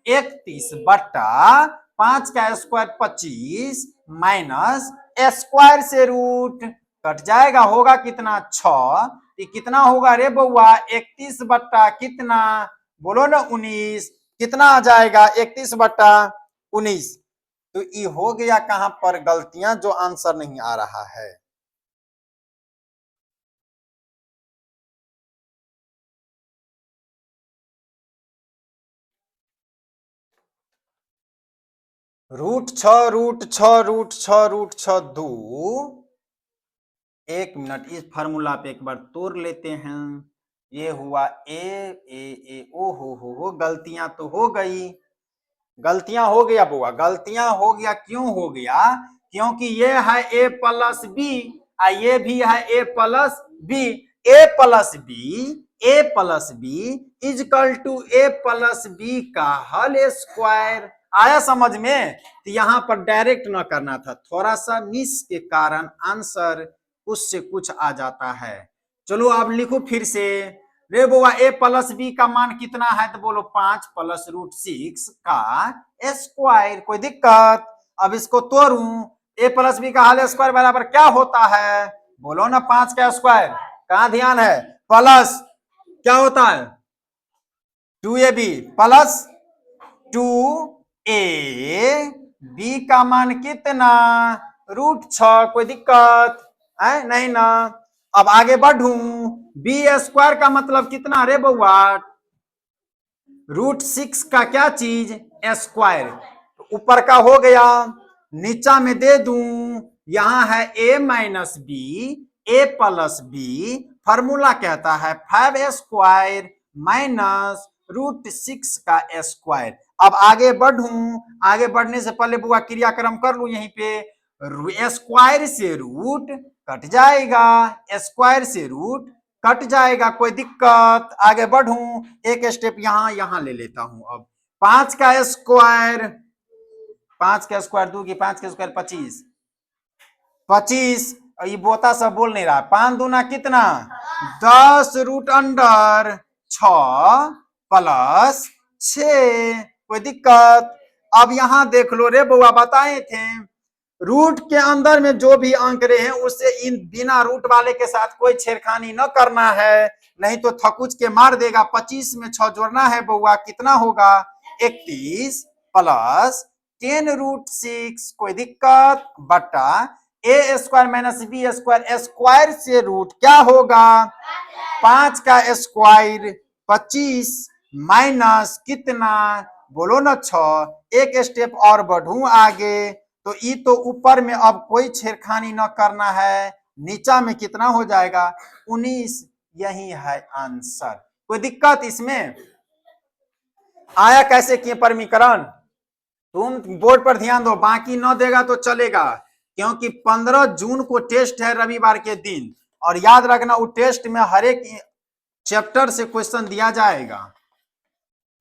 31 बट्टा 5 का स्क्वायर 25 माइनस स्क्वायर से रूट कट जाएगा, होगा कितना? 6। कितना होगा रे बउआ? 31 बट्टा कितना? बोलो ना 19। कितना आ जाएगा? 31 बट्टा 19। तो ये हो गया कहां पर गलतियां, जो आंसर नहीं आ रहा है। √6 √6 √6 √6 2 एक मिनट, इस फार्मूला पे एक बार तोड़ लेते हैं। ये हुआ ए ए ए, ओ हो, गलतियां तो हो गई, गलतियां हो गया बुआ, गलतियां हो गया। क्यों हो गया? क्योंकि ये है ए प्लस बी, ये भी है A plus B. A plus B is equal to A plus B का होल स्क्वायर। आया समझ में? तो यहां पर डायरेक्ट ना करना था, थोड़ा सा मिस के कारण आंसर कुछ से कुछ आ जाता है। चलो आप लिखो फिर से। रे बुआ ए प्लस बी का मान कितना है? तो बोलो 5 प्लस रूट 6 का स्क्वायर। कोई दिक्कत? अब इसको तोड़ू, ए प्लस बी का होल स्क्वायर बराबर क्या होता है? बोलो ना 5 का स्क्वायर। कहां ध्यान है? प्लस क्या होता है? 2ab प्लस 2a, बी का मान कितना? रूट 6। कोई दिक्कत है? नहीं ना। अब आगे बढ़ू, बी स्क्वायर का मतलब कितना रे बउआ? रूट 6 का क्या चीज? स्क्वायर। ऊपर का हो गया, नीचा में दे दूं, यहां है a minus B, A plus B. Formula कहता है 5 स्क्वायर माइनस रूट 6 का स्क्वायर। अब आगे बढ़ूं, आगे बढ़ने से पहले बुआ क्रियाक्रम कर लू यहीं पे। स्क्वायर से रूट कट जाएगा, स्क्वायर से रूट कट जाएगा। कोई दिक्कत? आगे बढ़ूं, एक स्टेप यहां ले लेता हूं। अब 5 का स्क्वायर, 5 का स्क्वायर 2 की 5 का स्क्वायर 25, 25। ये बोता सब बोल नहीं रहा। 5 दूना कितना? 10 रूट अंडर 6 प्लस 6। कोई दिक्कत? अब यहां देख लो रे बउआ, बताए थे रूट के अंदर में जो भी अंक रहे हैं उससे इन बिना रूट वाले के साथ कोई छेड़खानी न करना है, नहीं तो थकुच के मार देगा। 25 में 6 जोड़ना है बउआ, कितना होगा? 31 प्लस 10 रूट 6। कोई दिक्कत? बटा A square minus B square, square से रूट क्या होगा? 5 का स्क्वायर 25 माइनस कितना? बोलो ना 6। एक स्टेप और बढ़ू आगे, तो ई तो ऊपर में अब कोई छेड़खानी न करना है, नीचा में कितना हो जाएगा? 19। यही है आंसर। कोई दिक्कत इसमें? आया कैसे किए परमीकरण? तुम बोर्ड पर ध्यान दो, बाकी न देगा तो चलेगा, क्योंकि 15 जून को टेस्ट है रविवार के दिन। और याद रखना वो टेस्ट में हर एक चैप्टर से क्वेश्चन दिया जाएगा।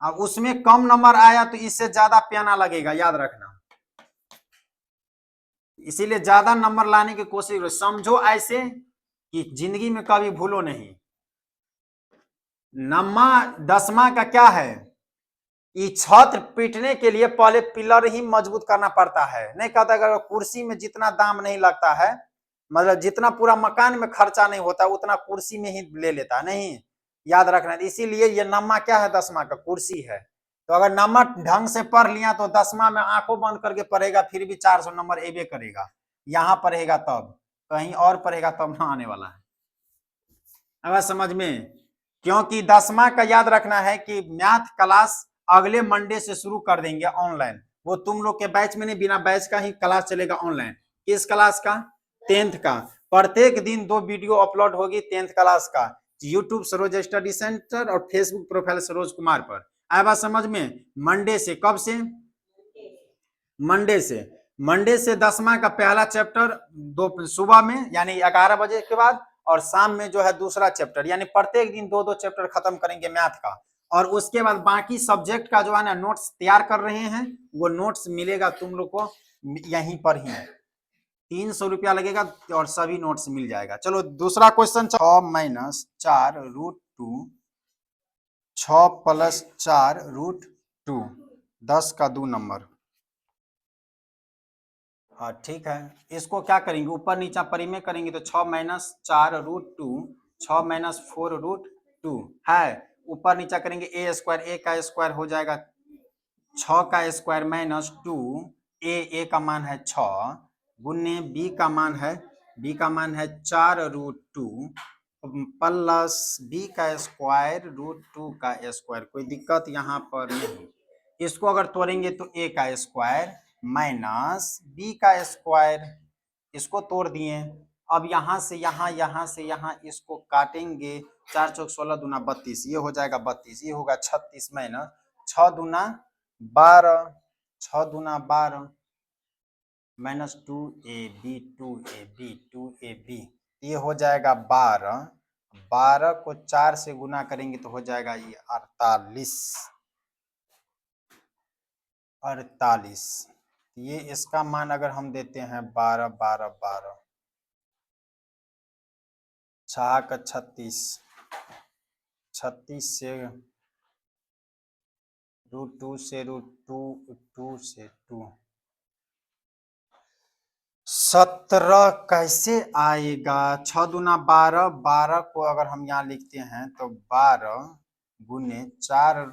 अब उसमें कम नंबर आया तो इससे ज्यादा प्याना लगेगा, याद रखना। इसीलिए ज्यादा नंबर लाने की कोशिश करो। समझो ऐसे कि जिंदगी में कभी भूलो नहीं। नम्मा 10वां का क्या है? ये छत पीटने के लिए पहले पिलर ही मजबूत करना पड़ता है। नहीं कहता अगर कुर्सी में जितना दाम नहीं लगता है, मतलब जितना पूरा मकान में खर्चा नहीं होता उतना कुर्सी में ही ले लेता नहीं, याद रखना। इसीलिए ये नम्मा क्या है? 10वां का कुर्सी है। तो अगर नंबर ढंग से पढ़ लिया तो 10वां में आंखों बंद करके पढ़ेगा फिर भी 400 नंबर एबे करेगा। यहाँ पढ़ेगा तब, कहीं और पढ़ेगा तब ना आने वाला है। अगर समझ में? क्योंकि 10वां का याद रखना है कि मैथ क्लास अगले मंडे से शुरू कर देंगे ऑनलाइन। वो तुम लोग के बैच में नहीं, बिना बैच का ही क्लास चलेगा ऑनलाइन। किस क्लास का? 10th का। प्रत्येक दिन 2 वीडियो अपलोड होगी 10th क्लास का, यूट्यूब सरोज स्टडी सेंटर और फेसबुक प्रोफाइल सरोज कुमार पर। आया बात समझ में? मंडे से। कब से? मंडे से। मंडे से 10वां का पहला चैप्टर दो सुबह में यानी 11 बजे के बाद, और शाम में जो है दूसरा चैप्टर, यानी प्रत्येक दिन 2-2 चैप्टर खत्म करेंगे मैथ का। और उसके बाद बाकी सब्जेक्ट का जो है ना नोट्स तैयार कर रहे हैं, वो नोट्स मिलेगा तुम लोग को यहीं पर ही। 300 रुपया लगेगा और सभी नोट्स मिल जाएगा। चलो दूसरा question. 6 minus 4 root 2, 6 plus 4 root 2, 10 का 2 नंबर। हाँ ठीक है, इसको क्या करेंगे? ऊपर नीचा परिमेय करेंगे तो 6 माइनस 4 रूट 2, 6 माइनस 4 रूट 2 है। ऊपर नीचा करेंगे ए स्क्वायर, ए का स्क्वायर हो जाएगा 6 का स्क्वायर माइनस 2, ए का मान है 6 गुने बी का मान है 4 रूट 2 प्लस बी का स्क्वायर रूट 2 का स्क्वायर। कोई दिक्कत यहाँ पर नहीं। इसको अगर तोड़ेंगे तो ए का स्क्वायर माइनस बी का स्क्वायर, इसको तोड़ दिए। अब यहाँ से यहाँ, यहाँ से यहाँ इसको काटेंगे, 4 चौक 16 दूना 32, ये हो जाएगा 32, ये होगा 36 माइनस 6 दूना 12, 6 दूना 12 माइनस 2ab 2ab 2ab, ये हो जाएगा 12, 12 को 4 से गुना करेंगे तो हो जाएगा ये 48, 48। ये इसका मान अगर हम देते हैं 12 12 12, 6 का 36, 36 से √2 से √2, 2 से 2, 17 कैसे आएगा? 6 दूना 12, 12 को अगर हम यहाँ लिखते हैं तो 12 गुने 4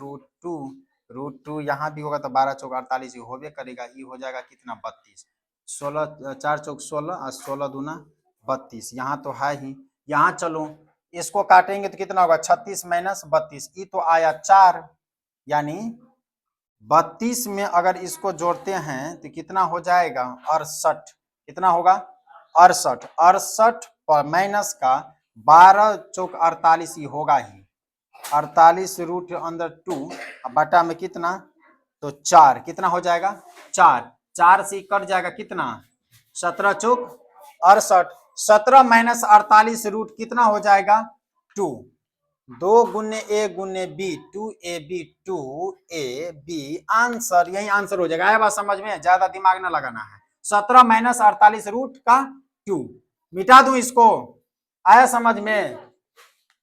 √2 यहाँ भी होगा तो 12 चौक 48 होबे करेगा, ये हो जाएगा कितना 32, 16 4 चौक 16 और 16 दूना 32, यहाँ तो है ही। यहाँ चलो इसको काटेंगे तो कितना होगा 36 माइनस 32, ये तो आया 4, यानी 32 में अगर इसको जोड़ते हैं तो कितना हो जाएगा 68, कितना होगा 68, 68 पर माइनस का 12 चौक 48 ही होगा ही, 48 √2 बटा में कितना तो 4, कितना हो जाएगा 4, 4 से कट जाएगा कितना 17 चौक 68, 17 माइनस 48 रूट कितना हो जाएगा 2, 2 गुने ए गुने बी 2ab 2ab, आंसर यही आंसर हो जाएगा। आया बात समझ में? ज्यादा दिमाग ना लगाना है। 17 माइनस 48 रूट का 2, मिटा दूं इसको, आया समझ में?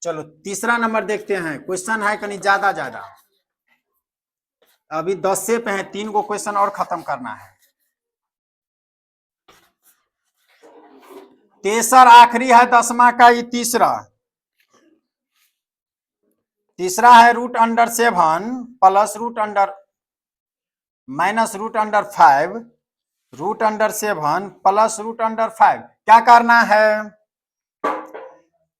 चलो तीसरा नंबर देखते हैं, क्वेश्चन है कहीं ज्यादा, अभी 10 से पे है, 3 को क्वेश्चन और खत्म करना है। तेसर आखिरी है 10वां का, ये तीसरा है √7 प्लस √, माइनस √5, √7 प्लस √5। क्या करना है?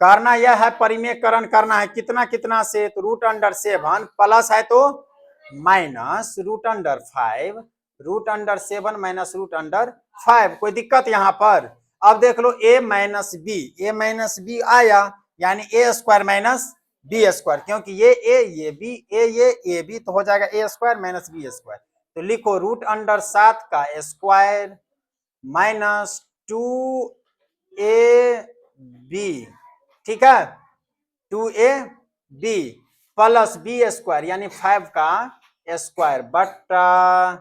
करना यह है परिमेयकरण करना है, कितना कितना से, तो √7 प्लस है तो माइनस √5, √7 माइनस √5, कोई दिक्कत यहाँ पर? अब देख लो a माइनस बी आया, यानी a square minus B square, क्योंकि ये a ये b ये b, तो हो जाएगा a square minus B square. तो लिखो √7 का स्क्वायर माइनस 2ab, ठीक है, 2ab प्लस बी स्क्वायर यानी 5 का स्क्वायर बटा,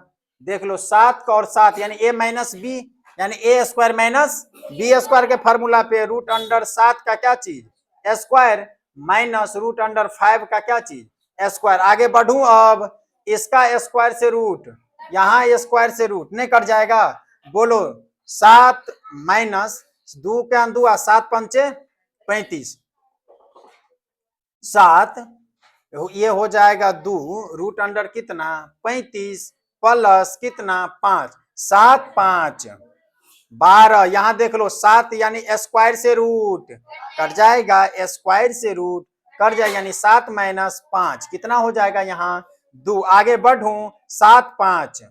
देख लो 7 का और 7 यानी a माइनस बी, यानी a square minus B square के फॉर्मूला पे √7 का क्या चीज स्क्वायर माइनस √5 का क्या चीज स्क्वायर। आगे बढ़ूं, अब इसका स्क्वायर से रूट, यहाँ स्क्वायर से रूट नहीं कट जाएगा, बोलो 7 माइनस 2 के 2 7 पंचे 35, 7 ये हो जाएगा 2 √, कितना 35 प्लस कितना 5, 7 5 12, यहाँ देख लो 7 यानी स्क्वायर से रूट कट जाएगा, स्क्वायर से रूट कट जाएगा, यानी 7 माइनस 5 कितना हो जाएगा यहाँ 2। आगे बढ़ूं, 7 5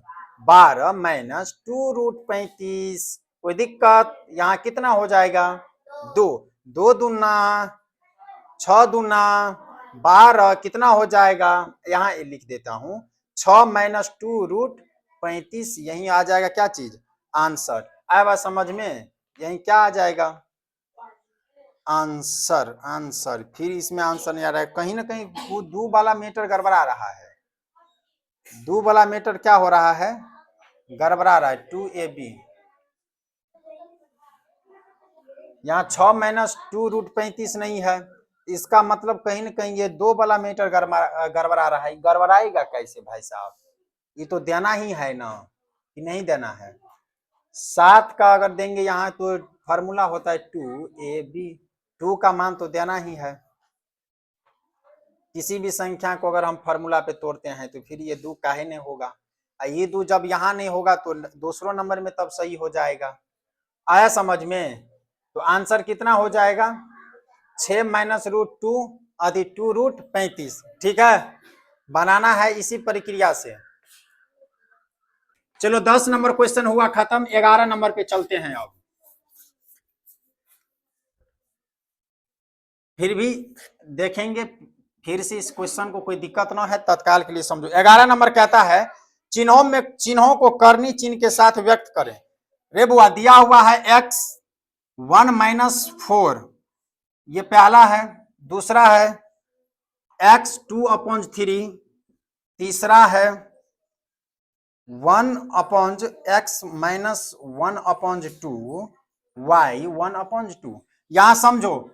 12 माइनस 2√35, कोई दिक्कत? यहाँ कितना हो जाएगा 2, 2 दूना 6 दूना 12, कितना हो जाएगा, यहाँ लिख देता हूं 6 माइनस 2√35, यही आ जाएगा क्या चीज आंसर। आया बात समझ में? यही क्या आ जाएगा आंसर। फिर इसमें आंसर नहीं आ रहा है, कहीं ना कहीं वो 2 वाला मीटर गड़बड़ा रहा है, 2 वाला मीटर क्या हो रहा है गड़बड़ा रहा है। 2ab यहाँ 6 माइनस 2√35 नहीं है, इसका मतलब कहीं ना कहीं ये 2 वाला मीटर गड़बड़ा रहा है। गड़बड़ाएगा कैसे भाई साहब? ये तो देना ही है ना, कि नहीं देना है? 7 का अगर देंगे यहाँ तो फार्मूला होता है 2ab, 2 का मान तो देना ही है। किसी भी संख्या को अगर हम फार्मूला पे तोड़ते हैं तो फिर ये 2 काहे नहीं होगा, ये 2 जब यहाँ नहीं होगा तो दूसरों नंबर में तब सही हो जाएगा। आया समझ में? तो आंसर कितना हो जाएगा 6 माइनस √2 आदि 2√35, ठीक है, बनाना है इसी प्रक्रिया से। चलो 10 नंबर क्वेश्चन हुआ खत्म, 11 नंबर पे चलते हैं। अब फिर भी देखेंगे, फिर से इस क्वेश्चन को कोई दिक्कत ना है, तत्काल के लिए समझो। 11 नंबर कहता है चिन्हों को करनी चिन्ह के साथ व्यक्त करें। रे बुआ दिया हुआ है x 1-4, ये पहला है। दूसरा है x 2/3, तीसरा है 1/x - 1/2 y 1/2। यहां समझो,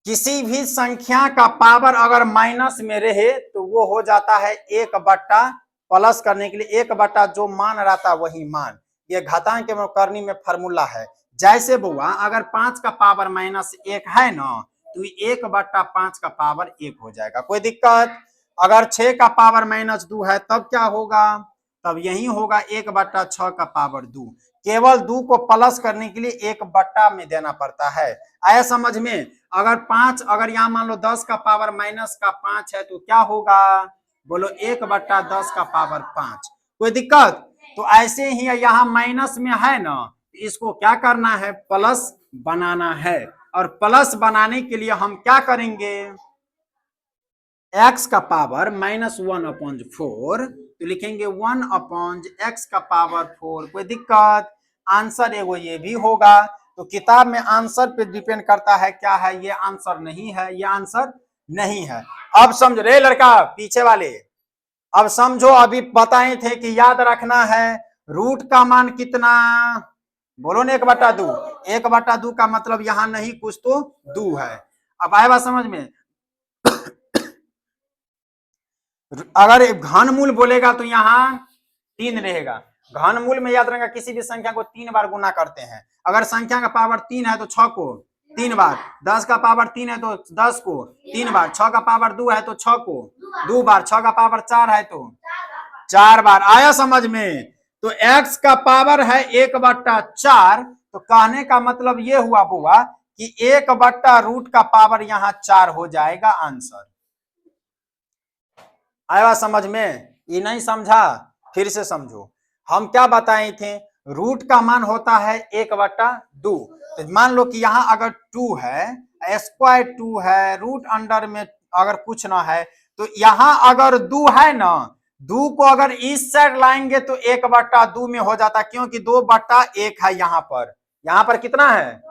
किसी भी संख्या का पावर अगर माइनस में रहे तो वो हो जाता है 1/, प्लस करने के लिए 1/, जो मान रहता वही मान। ये घातांक एवं करनी में फार्मूला है। जैसे बुआ अगर 5 का पावर -1 है ना, तो 1/5 का पावर 1 हो जाएगा, कोई दिक्कत। अगर 6 का पावर -2 है तब क्या होगा, तब यही होगा 1/6 का पावर 2। केवल 2 को प्लस करने के लिए 1/, में देना पड़ता है। आया समझ में। अगर 5, अगर यहाँ मान लो 10 का पावर -5 है तो क्या होगा, बोलो 1/10 का पावर 5। कोई दिक्कत। तो ऐसे ही यहाँ माइनस में है ना, इसको क्या करना है, प्लस बनाना है। और प्लस बनाने के लिए हम क्या करेंगे, x का पावर -1/4 तो लिखेंगे 1/x का पावर 4। कोई दिक्कत। आंसर एगो ये भी होगा। तो किताब में आंसर पे डिपेंड करता है क्या है, ये आंसर नहीं है, ये आंसर नहीं है। अब समझ रहे लड़का पीछे वाले, अब समझो, अभी बताए थे कि याद रखना है रूट का मान कितना, बोलो ना 1/2। 1/2 का मतलब यहां नहीं कुछ तो 2 है। अब आए बात समझ में। अगर घनमूल बोलेगा तो यहाँ 3 रहेगा। घनमूल में याद रखेगा किसी भी संख्या को 3 बार गुना करते हैं। अगर संख्या का पावर 3 है तो 6 को 3 बार, 10 का पावर 3 है तो 10 को 3 बार, 6 का पावर 2 है तो 6 को 2 बार, 6 का पावर 4 है तो 4 बार। आया समझ में। तो x का पावर है 1/4, तो कहने का मतलब ये हुआ बुआ कि 1/रूट का पावर यहाँ 4 हो जाएगा आंसर। आया समझ में। ये नहीं समझा, फिर से समझो। हम क्या बताए थे, रूट का मान होता है 1/2। तो मान लो कि यहाँ अगर 2 है, स्क्वायर 2 है, रूट अंडर में अगर कुछ ना है, तो यहाँ अगर 2 है ना, 2 को अगर इस साइड लाएंगे तो 1/2 में हो जाता, क्योंकि 2/1 है। यहाँ पर कितना है,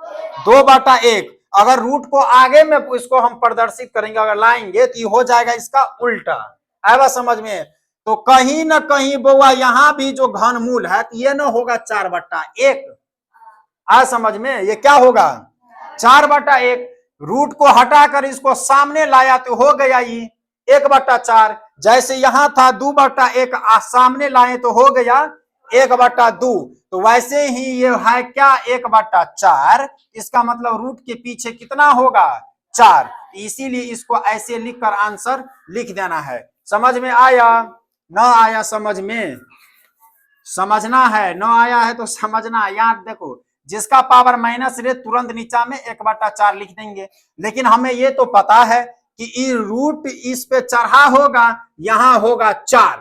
2/1। अगर रूट को आगे में इसको हम प्रदर्शित करेंगे, अगर लाएंगे तो ये हो जाएगा इसका उल्टा। आया समझ में। तो कहीं ना कहीं बउआ यहां भी जो घनमूल है तो ये ना होगा 4/1। आया समझ में। ये क्या होगा, 4/1। रूट को हटाकर इसको सामने लाया तो हो गया ये 1/4। जैसे यहां था 2/1, सामने लाए तो हो गया 1/2। तो वैसे ही ये है क्या, 1/4। इसका मतलब रूट के पीछे कितना होगा, 4। इसीलिए इसको ऐसे लिखकर आंसर लिख देना है। समझ में आया, ना आया समझ में, समझना है। ना आया है तो समझना। याद देखो, जिसका पावर माइनस रहे तुरंत नीचा में 1/4 लिख देंगे। लेकिन हमें ये तो पता है कि रूट इस पे चढ़ा होगा, यहां होगा 4,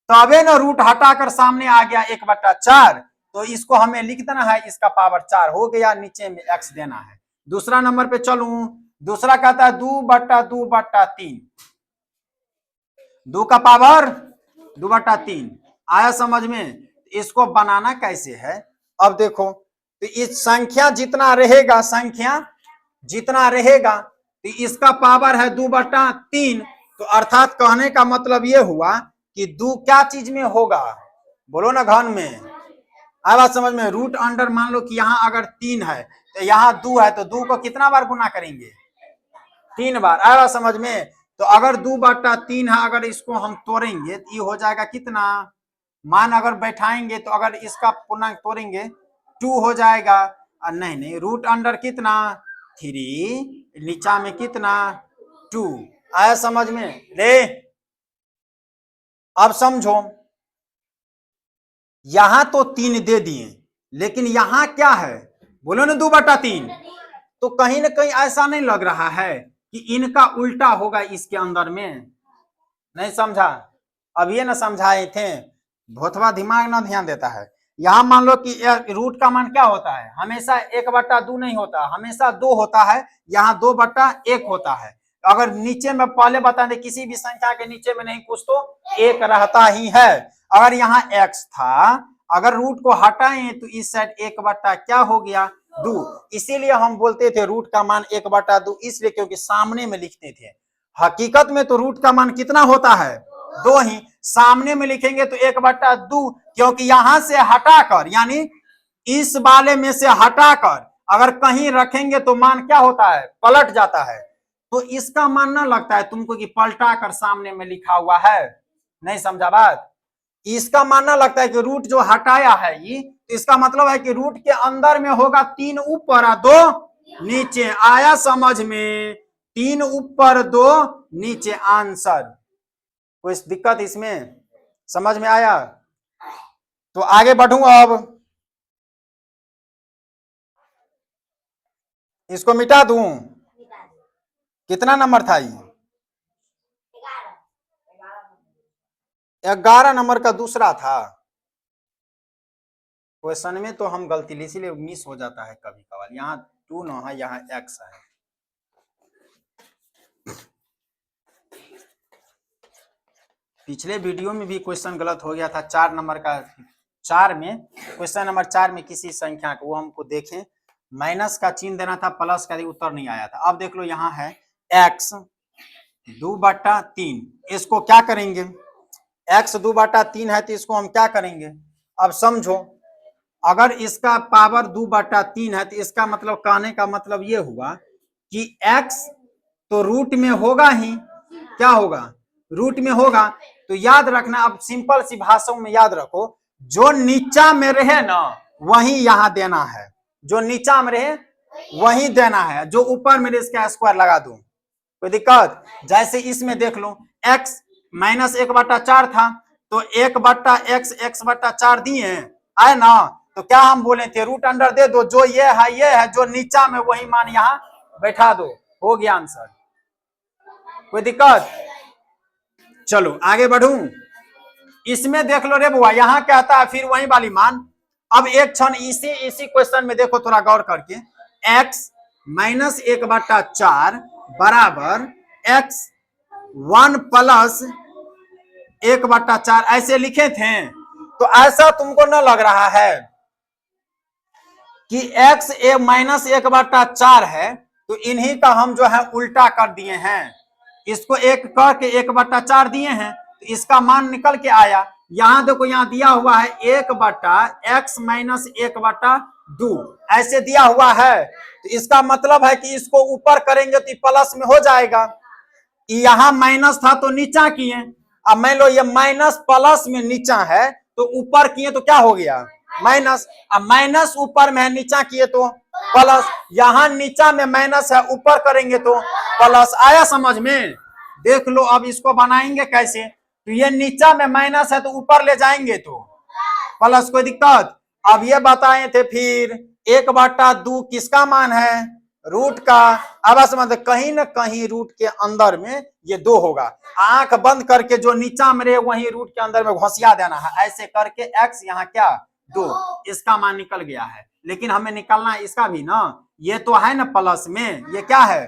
तबे ना रूट हटाकर सामने आ गया 1/4। तो इसको हमें लिख देना है, इसका पावर 4 हो गया, नीचे में x देना है। दूसरा नंबर पे चलूं। दूसरा कहता है 2/2/3, 2 का पावर 2/3। आया समझ में। इसको बनाना कैसे है, अब देखो। तो इस संख्या जितना रहेगा, संख्या जितना रहेगा, तो इसका पावर है 2/3। तो अर्थात कहने का मतलब ये हुआ कि 2 क्या चीज में होगा, बोलो ना, घन में। आया बात समझ में। रूट अंडर मान लो कि यहाँ अगर 3 है तो यहाँ 2 है, तो 2 को कितना बार गुना करेंगे, 3 बार। आया बात समझ में। तो अगर 2/3 है, अगर इसको हम तोड़ेंगे तो ये हो जाएगा कितना, मान अगर बैठाएंगे तो अगर इसका पूर्णांक तोड़ेंगे 2 हो जाएगा। नहीं, रूट अंडर कितना, 3, नीचा में कितना, 2। आया समझ में। ले अब समझो, यहां तो 3 दे दिए, लेकिन यहां क्या है, बोलो ना 2/3। तो कहीं ना कहीं ऐसा नहीं लग रहा है कि इनका उल्टा होगा इसके अंदर में। नहीं समझा, अब ये ना समझाए थे, भोथवा दिमाग ना ध्यान देता है। यहाँ मान लो कि रूट का मान क्या होता है, हमेशा 1/2 नहीं होता, हमेशा 2 होता है, यहाँ 2/1 होता है। अगर नीचे में पहले बता दें किसी भी संख्या के नीचे में नहीं कुछ तो 1 रहता ही है। अगर यहाँ x था, अगर रूट को हटाएं तो इस साइड 1/, क्या हो गया 2। इसीलिए हम बोलते थे रूट का मान 1/2, इसलिए क्योंकि सामने में लिखते थे। हकीकत में तो रूट का मान कितना होता है 2 ही, सामने में लिखेंगे तो 1/2, क्योंकि यहां से हटाकर यानी इस वाले में से हटाकर अगर कहीं रखेंगे तो मान क्या होता है पलट जाता है। तो इसका मान ना लगता है तुमको कि पलटा कर सामने में लिखा हुआ है, नहीं समझा बात। इसका मानना लगता है कि रूट जो हटाया है ये, तो इसका मतलब है कि रूट के अंदर में होगा 3 ऊपर और 2 नीचे। आया समझ में, 3 ऊपर 2 नीचे आंसर। कोई दिक्कत इसमें, समझ में आया। तो आगे बढ़ूंगा, अब इसको मिटा दूं। कितना नंबर था ये, 11 नंबर का दूसरा था। क्वेश्चन में तो हम गलती इसीलिए मिस हो जाता है कभी कभार। यहाँ 2 न है, यहाँ x है। पिछले वीडियो में भी क्वेश्चन गलत हो गया था 4 नंबर का, 4 में क्वेश्चन नंबर 4 में किसी संख्या को, वो हमको देखें माइनस का चिन्ह देना था, प्लस का उत्तर नहीं आया था। अब देख लो यहाँ है x 2/3, इसको क्या करेंगे, x 2/3 है तो इसको हम क्या करेंगे। अब समझो, अगर इसका पावर 2/3 है तो इसका मतलब कहने का मतलब ये हुआ कि x तो रूट में होगा ही, क्या होगा रूट में होगा। तो याद रखना, अब सिंपल सी भाषाओं में याद रखो, जो नीचा में रहे ना वही यहां देना है, जो नीचा में रहे वही देना है, जो ऊपर में इसका स्क्वायर लगा दूं कोई दिक्कत। जैसे इसमें देख लो x -1/4 था, तो 1/x x/4 दिए आए ना, तो क्या हम बोले थे रूट अंडर दे दो, जो ये है जो नीचा में वही मान यहां बैठा दो, हो गया आंसर। कोई दिक्कत, चलो आगे बढ़ूं। इसमें देख लो रे बुआ, यहां कहता है फिर वही वाली मान। अब एक क्षण इसी क्वेश्चन में देखो थोड़ा गौर करके, x -1/4 बराबर x 1 + 1/4 ऐसे लिखे थे। तो ऐसा तुमको न लग रहा है कि x -1/4 है, तो इन्हीं का हम जो है उल्टा कर दिए हैं, इसको 1 करके 1/4 दिए हैं, तो इसका मान निकल के आया। यहां देखो, यहां दिया हुआ है 1/x - 1/2 ऐसे दिया हुआ है, तो इसका मतलब है कि इसको ऊपर करेंगे तो प्लस में हो जाएगा। यहां माइनस था तो नीचा किए, अब मान लो ये माइनस प्लस में नीचा है तो ऊपर किए तो क्या हो गया माइनस। अब माइनस ऊपर में है, नीचा किए तो प्लस, यहां नीचा में माइनस है, ऊपर करेंगे तो प्लस। आया समझ में। देख लो अब इसको बनाएंगे कैसे, तो ये नीचा में माइनस है तो ऊपर ले जाएंगे तो प्लस, कोई दिक्कत। अब ये बताए थे फिर 1/2 किसका मान है रूट का। अब समझ कहीं ना कहीं रूट के अंदर में ये 2 होगा, आंख बंद करके जो नीचा में रहे वही रूट के अंदर में घुसिया देना है, ऐसे करके x यहाँ क्या 2, इसका मान निकल गया है। लेकिन हमें निकलना है इसका भी ना, ये तो है ना प्लस में, ये क्या है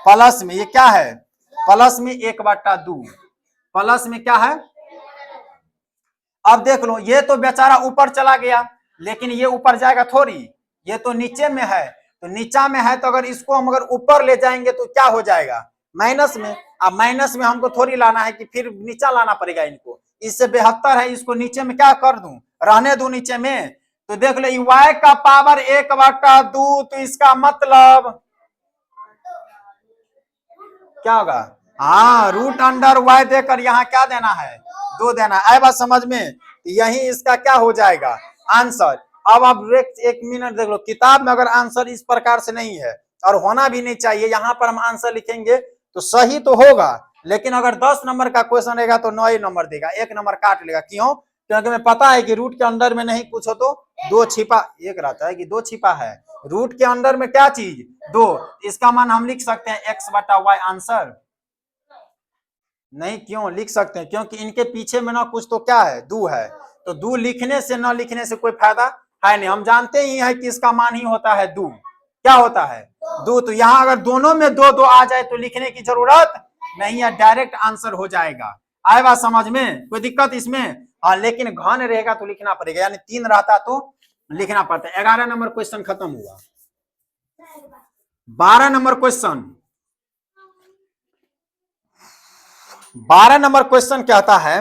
प्लस में, ये क्या है प्लस में 1/2, प्लस में क्या है। अब देख लो, ये तो बेचारा ऊपर चला गया, लेकिन ये ऊपर जाएगा थोड़ी, ये तो नीचे में है, तो नीचा में है, तो अगर इसको हम अगर ऊपर ले जाएंगे तो क्या हो जाएगा माइनस में। अब माइनस में हमको थोड़ी लाना है कि फिर नीचा लाना पड़ेगा इनको, इससे बेहतर है इसको नीचे में क्या कर दूं, रहने दूं नीचे में। तो देख लो y का पावर 1/2, तो इसका मतलब क्या होगा, हाँ रूट अंडर y देकर यहाँ क्या देना है 2 देना है। बात समझ में, यही इसका क्या हो जाएगा आंसर। अब आप एक मिनट देख लो, किताब में अगर आंसर इस प्रकार से नहीं है और होना भी नहीं चाहिए, यहाँ पर हम आंसर लिखेंगे तो सही तो होगा, लेकिन अगर 10 नंबर का क्वेश्चन रहेगा तो 9 नंबर देगा, 1 नंबर काट लेगा। क्यों, क्योंकि मैं पता है कि रूट के अंदर में नहीं कुछ हो तो 2 छिपा, एक रहता है कि 2 छिपा है, रूट के अंदर में क्या चीज 2, इसका मान हम लिख सकते हैं x/y आंसर नहीं। क्यों लिख सकते हैं, क्योंकि इनके पीछे में ना कुछ तो क्या है 2 है, तो दो लिखने से न लिखने से कोई फायदा है नहीं। हम जानते ही है कि इसका मान ही होता है दो। क्या होता है? दो। तो यहाँ अगर दोनों में दो दो आ जाए तो लिखने की जरूरत नहीं है, डायरेक्ट आंसर हो जाएगा। आए बात समझ में? कोई दिक्कत इसमें? हाँ, लेकिन घन रहेगा तो लिखना पड़ेगा, यानी 3 रहता तो लिखना पड़ता है। 11 नंबर क्वेश्चन खत्म हुआ। 12 नंबर क्वेश्चन। 12 नंबर क्वेश्चन कहता है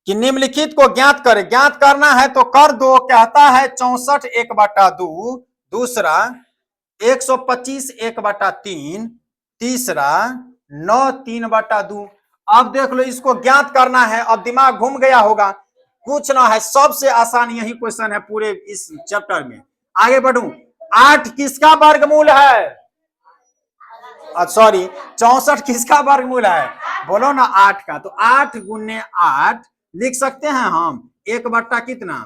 कि निम्नलिखित को ज्ञात करें। ज्ञात करना है तो कर दो। कहता है 64 1/2, दूसरा 125 1/3, तीसरा 9 3/2। अब देख लो, इसको ज्ञात करना है। अब दिमाग घूम गया होगा, कुछ ना है, सबसे आसान यही क्वेश्चन है पूरे इस चैप्टर में। आगे बढ़ू। 8 किसका वर्गमूल है? सॉरी, 64 किसका वर्गमूल है? बोलो ना, 8 का। तो 8 गुने 8 लिख सकते हैं हम। 1 बट्टा कितना?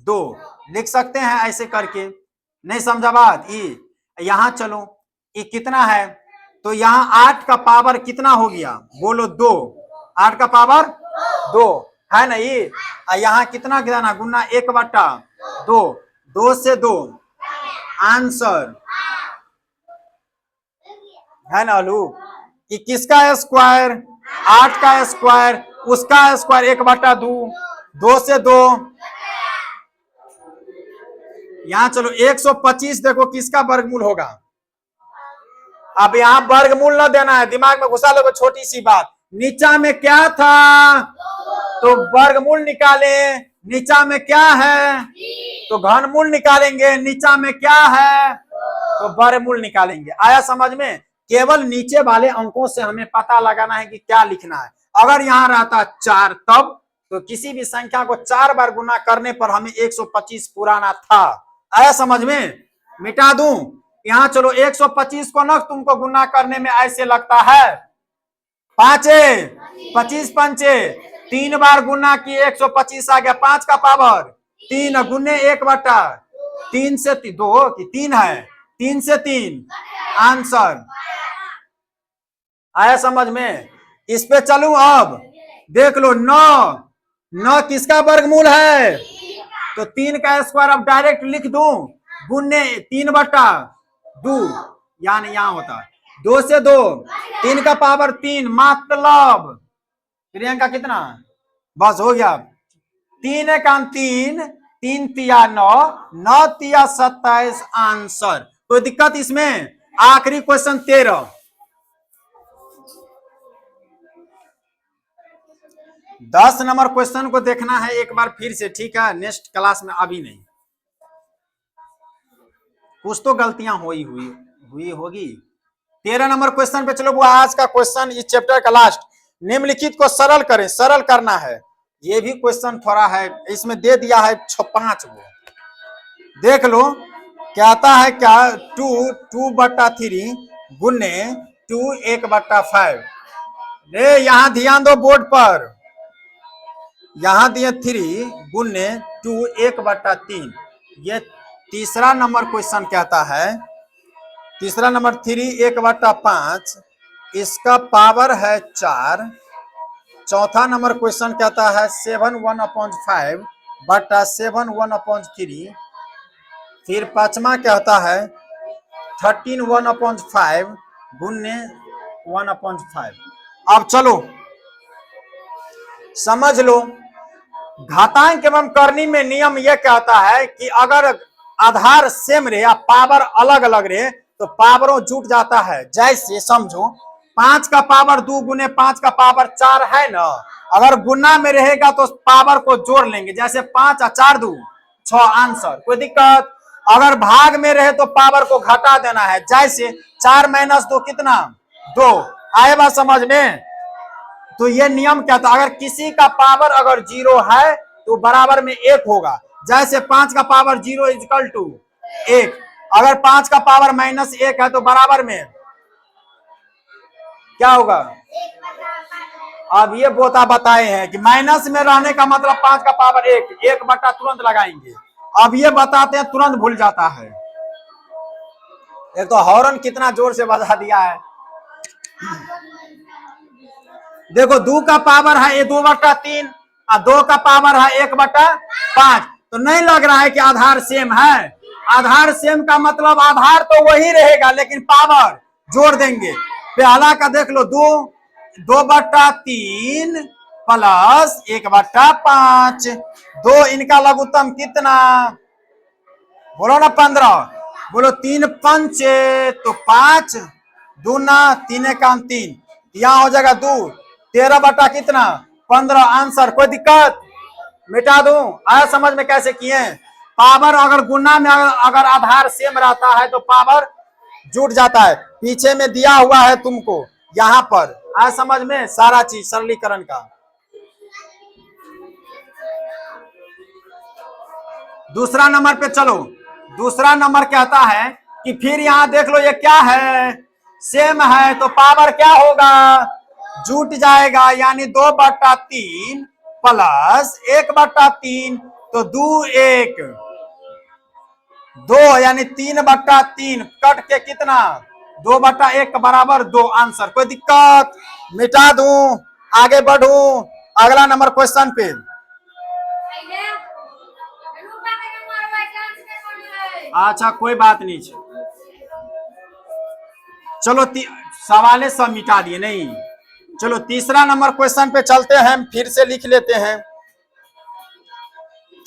2 लिख सकते हैं ऐसे करके। नहीं समझा बात? यहां चलो, ये कितना है? तो यहाँ 8 का पावर कितना हो गया? बोलो 2। 8 का पावर 2 है ना। ये यहाँ कितना गिराना? गुना 1/2। 2 से 2 आंसर है ना लू। कि किसका स्क्वायर? 8 का स्क्वायर, उसका स्क्वायर 1/2। 2 से 2 यहां चलो 125। देखो किसका वर्गमूल होगा। अब यहां वर्गमूल न देना है, दिमाग में घुसा लोगे। छोटी सी बात, नीचा में क्या था तो वर्गमूल निकाले। नीचा में क्या है तो घनमूल निकालेंगे। नीचा में क्या है तो वर्गमूल निकालेंगे। आया समझ में? केवल नीचे वाले अंकों से हमें पता लगाना है कि क्या लिखना है। अगर यहां रहता 4 तब तो किसी भी संख्या को 4 बार गुना करने पर हमें 125 पुराना था। आया समझ में? मिटा दूं? यहां चलो 125 को न तुमको गुना करने में ऐसे लगता है 5 25 पंचे 3 बार गुना की 125 आ गया। 5 का पावर 3 गुने 1/3 से 2 की 3 है। 3 से 3 आंसर। आया समझ में? इस पे चलूं। अब देख लो 9 किसका वर्गमूल है? तो 3 का स्क्वायर अब डायरेक्ट लिख दूं। गुने 3/2, यानी यहां होता है 2 से 2 3 का पावर 3। मतलब प्रियंका कितना? बस हो गया। 3 1 3, 3 तिया 9, 9 तिया 27 आंसर। कोई दिक्कत इसमें? आखिरी क्वेश्चन 13। 10 नंबर क्वेश्चन को देखना है एक बार फिर से, ठीक है? नेक्स्ट क्लास में, अभी नहीं। कुछ तो गलतियां हुई होगी। 13 नंबर क्वेश्चन पे चलो। वो आज का क्वेश्चन इस चैप्टर का लास्ट। निम्नलिखित को सरल करें। सरल करना है। ये भी क्वेश्चन थोड़ा है, इसमें दे दिया है 5 गो। देख लो कहता है क्या? 2/3 गुने 2 1/5। यहां ध्यान दो बोर्ड पर। यहां दिए 3 गुने 2 1/3। ये तीसरा नंबर क्वेश्चन कहता है। तीसरा नंबर 3 1/5, इसका पावर है 4। चौथा नंबर क्वेश्चन कहता है 7 1/5 बटा 7 1/3। फिर पांचवा कहता है 13 1/5 गुने 1/5। अब चलो समझ लो, घातांक एवं करनी में नियम यह कहता है कि अगर आधार सेम रहे या पावर अलग अलग रहे तो पावरों जुट जाता है। जैसे समझो 5 का पावर 2 गुने 5 का पावर 4 है ना। अगर गुना में रहेगा तो पावर को जोड़ लेंगे। जैसे 5 और 4 2 6 आंसर। कोई दिक्कत? अगर भाग में रहे तो पावर को घटा देना है। जैसे 4 - 2 कितना? 2। आए बात समझ में? तो ये नियम क्या था? अगर किसी का पावर अगर 0 है तो बराबर में 1 होगा। जैसे 5 का पावर 0 इक्वल टू 1। अगर 5 का पावर -1 है तो बराबर में क्या होगा? अब ये बोता बताए हैं कि माइनस में रहने का मतलब 5 का पावर 1 बटा तुरंत लगाएंगे। अब ये बताते हैं तुरंत भूल जाता है। एक तो हॉर्न कितना जोर से बजा दिया है। देखो 2 का पावर है 2/3 और 2 का पावर है 1/5। तो नहीं लग रहा है कि आधार सेम है। आधार सेम का मतलब आधार तो वही रहेगा लेकिन पावर जोड़ देंगे। पहला का देख लो 2/3 प्लस 1/5। 2 इनका लघुत्तम कितना, बोलो ना 15। बोलो 3 पंचे तो 5, 2 ना 3 एकाम 3, यहाँ हो जाएगा 2, 13 बटा कितना 15 आंसर। कोई दिक्कत, मिटा दूं? आया समझ में कैसे किए? पावर अगर गुना में अगर आधार सेम रहता है तो पावर जुट जाता है। पीछे में दिया हुआ है तुमको यहाँ पर, आया समझ में सारा चीज सरलीकरण का। दूसरा नंबर पे चलो। दूसरा नंबर कहता है कि फिर यहाँ देख लो ये क्या है, सेम है तो पावर क्या होगा, जुट जाएगा। यानी 2/3 प्लस 1/3 तो 2 1 2 यानी 3/3 कट के कितना 2/1 बराबर 2 आंसर। कोई दिक्कत, मिटा दूं, आगे बढ़ूं अगला नंबर क्वेश्चन पे। अच्छा कोई बात नहीं, चलो सवाले सब मिटा दिए नहीं। चलो तीसरा नंबर क्वेश्चन पे चलते हैं, फिर से लिख लेते हैं।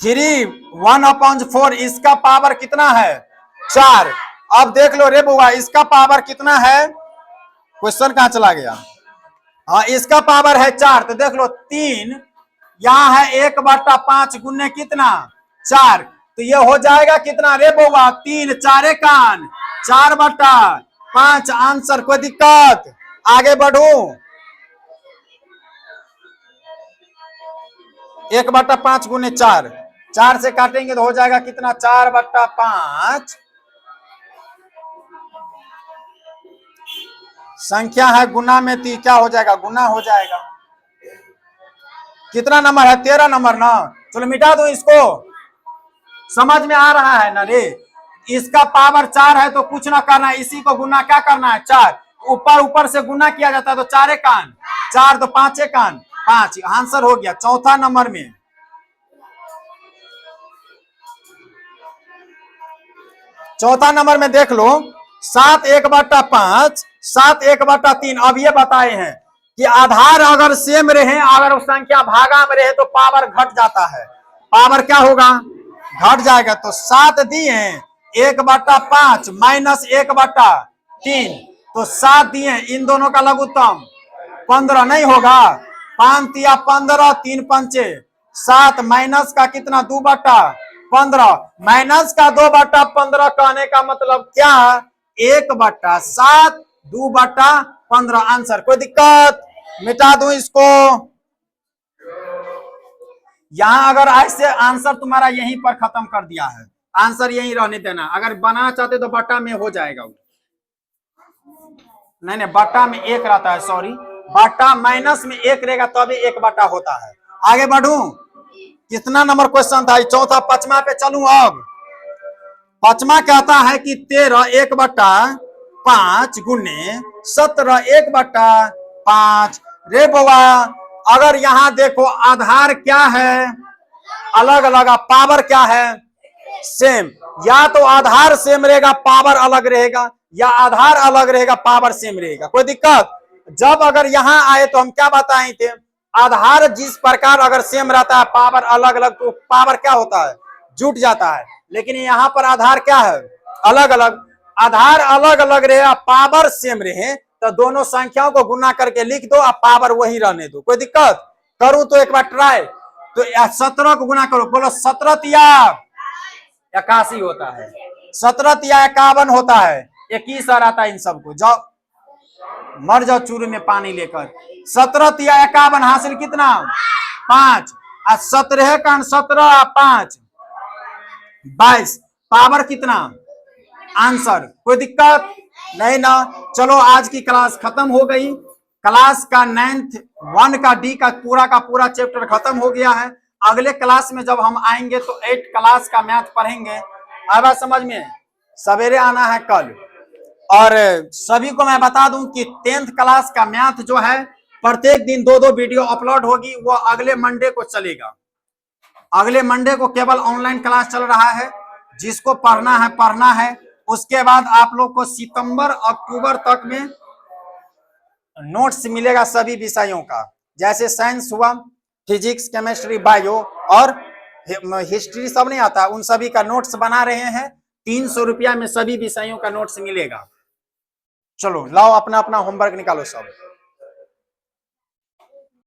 3 1/4 इसका पावर कितना है 4। अब देख लो रे बुआ इसका पावर कितना है, क्वेश्चन कहां चला गया। हाँ इसका पावर है 4 तो देख लो 3 यहाँ है 1/5 गुने कितना 4 तो ये हो जाएगा कितना रे बुआ 3 4 कान 4/5 आंसर। कोई दिक्कत, आगे बढ़ू। 1/5 गुने 4, 4 से काटेंगे तो हो जाएगा कितना 4/5। संख्या है गुना में तो क्या हो जाएगा, गुना हो जाएगा। कितना नंबर है 13 नंबर ना। चलो मिटा दो इसको, समझ में आ रहा है ना रे। इसका पावर 4 है तो कुछ ना करना है, इसी को गुना क्या करना है 4, ऊपर ऊपर से गुना किया जाता है तो 4 कान 4 तो 5 कान 5 आंसर हो गया। चौथा नंबर में देख लो 7 1/5 7 1/3। अब ये बताए हैं कि आधार अगर सेम रहे, अगर उस संख्या भागा में रहे तो पावर घट जाता है। पावर क्या होगा, घट जाएगा। तो 7 दिए 1/5 माइनस 1/3 तो 7 दिए, इन दोनों का लघुत्तम 15 नहीं होगा। 5 या 15 3 पंचे 7 माइनस का कितना 2/15 माइनस का 2/15 कहने का मतलब क्या 1/7 2/15 आंसर। कोई दिक्कत, मिटा दूं इसको। यहां अगर ऐसे आंसर तुम्हारा यहीं पर खत्म कर दिया है, आंसर यहीं रहने देना। अगर बनाना चाहते तो बट्टा में हो जाएगा, नहीं बट्टा में 1 रहता है, सॉरी बट्टा माइनस में 1 रहेगा तो अभी 1/, होता है। आगे बढ़ू, कितना नंबर क्वेश्चन था, चौथा। 5वां पे चलूं। अब 5वां कहता है कि 13 1/5 गुने 17 1/5। रे बाबा अगर यहां देखो आधार क्या है अलग अलग, पावर क्या है सेम। या तो आधार सेम रहेगा पावर अलग रहेगा, या आधार अलग रहेगा पावर सेम रहेगा। कोई दिक्कत, जब अगर यहां आए तो हम क्या बताए थे, आधार जिस प्रकार अगर सेम रहता है पावर अलग अलग तो पावर क्या होता है जुट जाता है। लेकिन यहाँ पर आधार क्या है अलग अलग। आधार अलग अलग रहे पावर सेम रहे तो दोनों संख्याओं को गुना करके लिख दो, आप पावर वही रहने दो। कोई दिक्कत, करूं तो एक बार ट्राई। तो 17 को गुना करो, बोलो 17 तिया 81 होता है, 17 तिया 51 होता है, 21 आ रहा था। इन सबको जाओ मर जाओ चूरू में पानी लेकर। 17 तिया 51 हासिल कितना 5 और 17 का 17 5 22 पावर कितना आंसर। कोई दिक्कत नहीं ना। चलो आज की क्लास खत्म हो गई। क्लास का 9th 1 का D का पूरा चैप्टर खत्म हो गया है। अगले क्लास में जब हम आएंगे तो 8 क्लास का मैथ पढ़ेंगे। आया समझ में, सवेरे आना है कल। और सभी को मैं बता दूं कि 10th क्लास का मैथ जो है प्रत्येक दिन 2-2 वीडियो अपलोड होगी, वो अगले मंडे को चलेगा। अगले मंडे को केवल ऑनलाइन क्लास चल रहा है, जिसको पढ़ना है पढ़ना है। उसके बाद आप लोग को सितंबर अक्टूबर तक में नोट्स मिलेगा सभी विषयों का, जैसे साइंस हुआ, फिजिक्स, केमिस्ट्री, बायो और हिस्ट्री सब नहीं आता, उन सभी का नोट्स बना रहे हैं। 300 रुपया में सभी विषयों का नोट्स मिलेगा। चलो लाओ अपना अपना होमवर्क निकालो सब।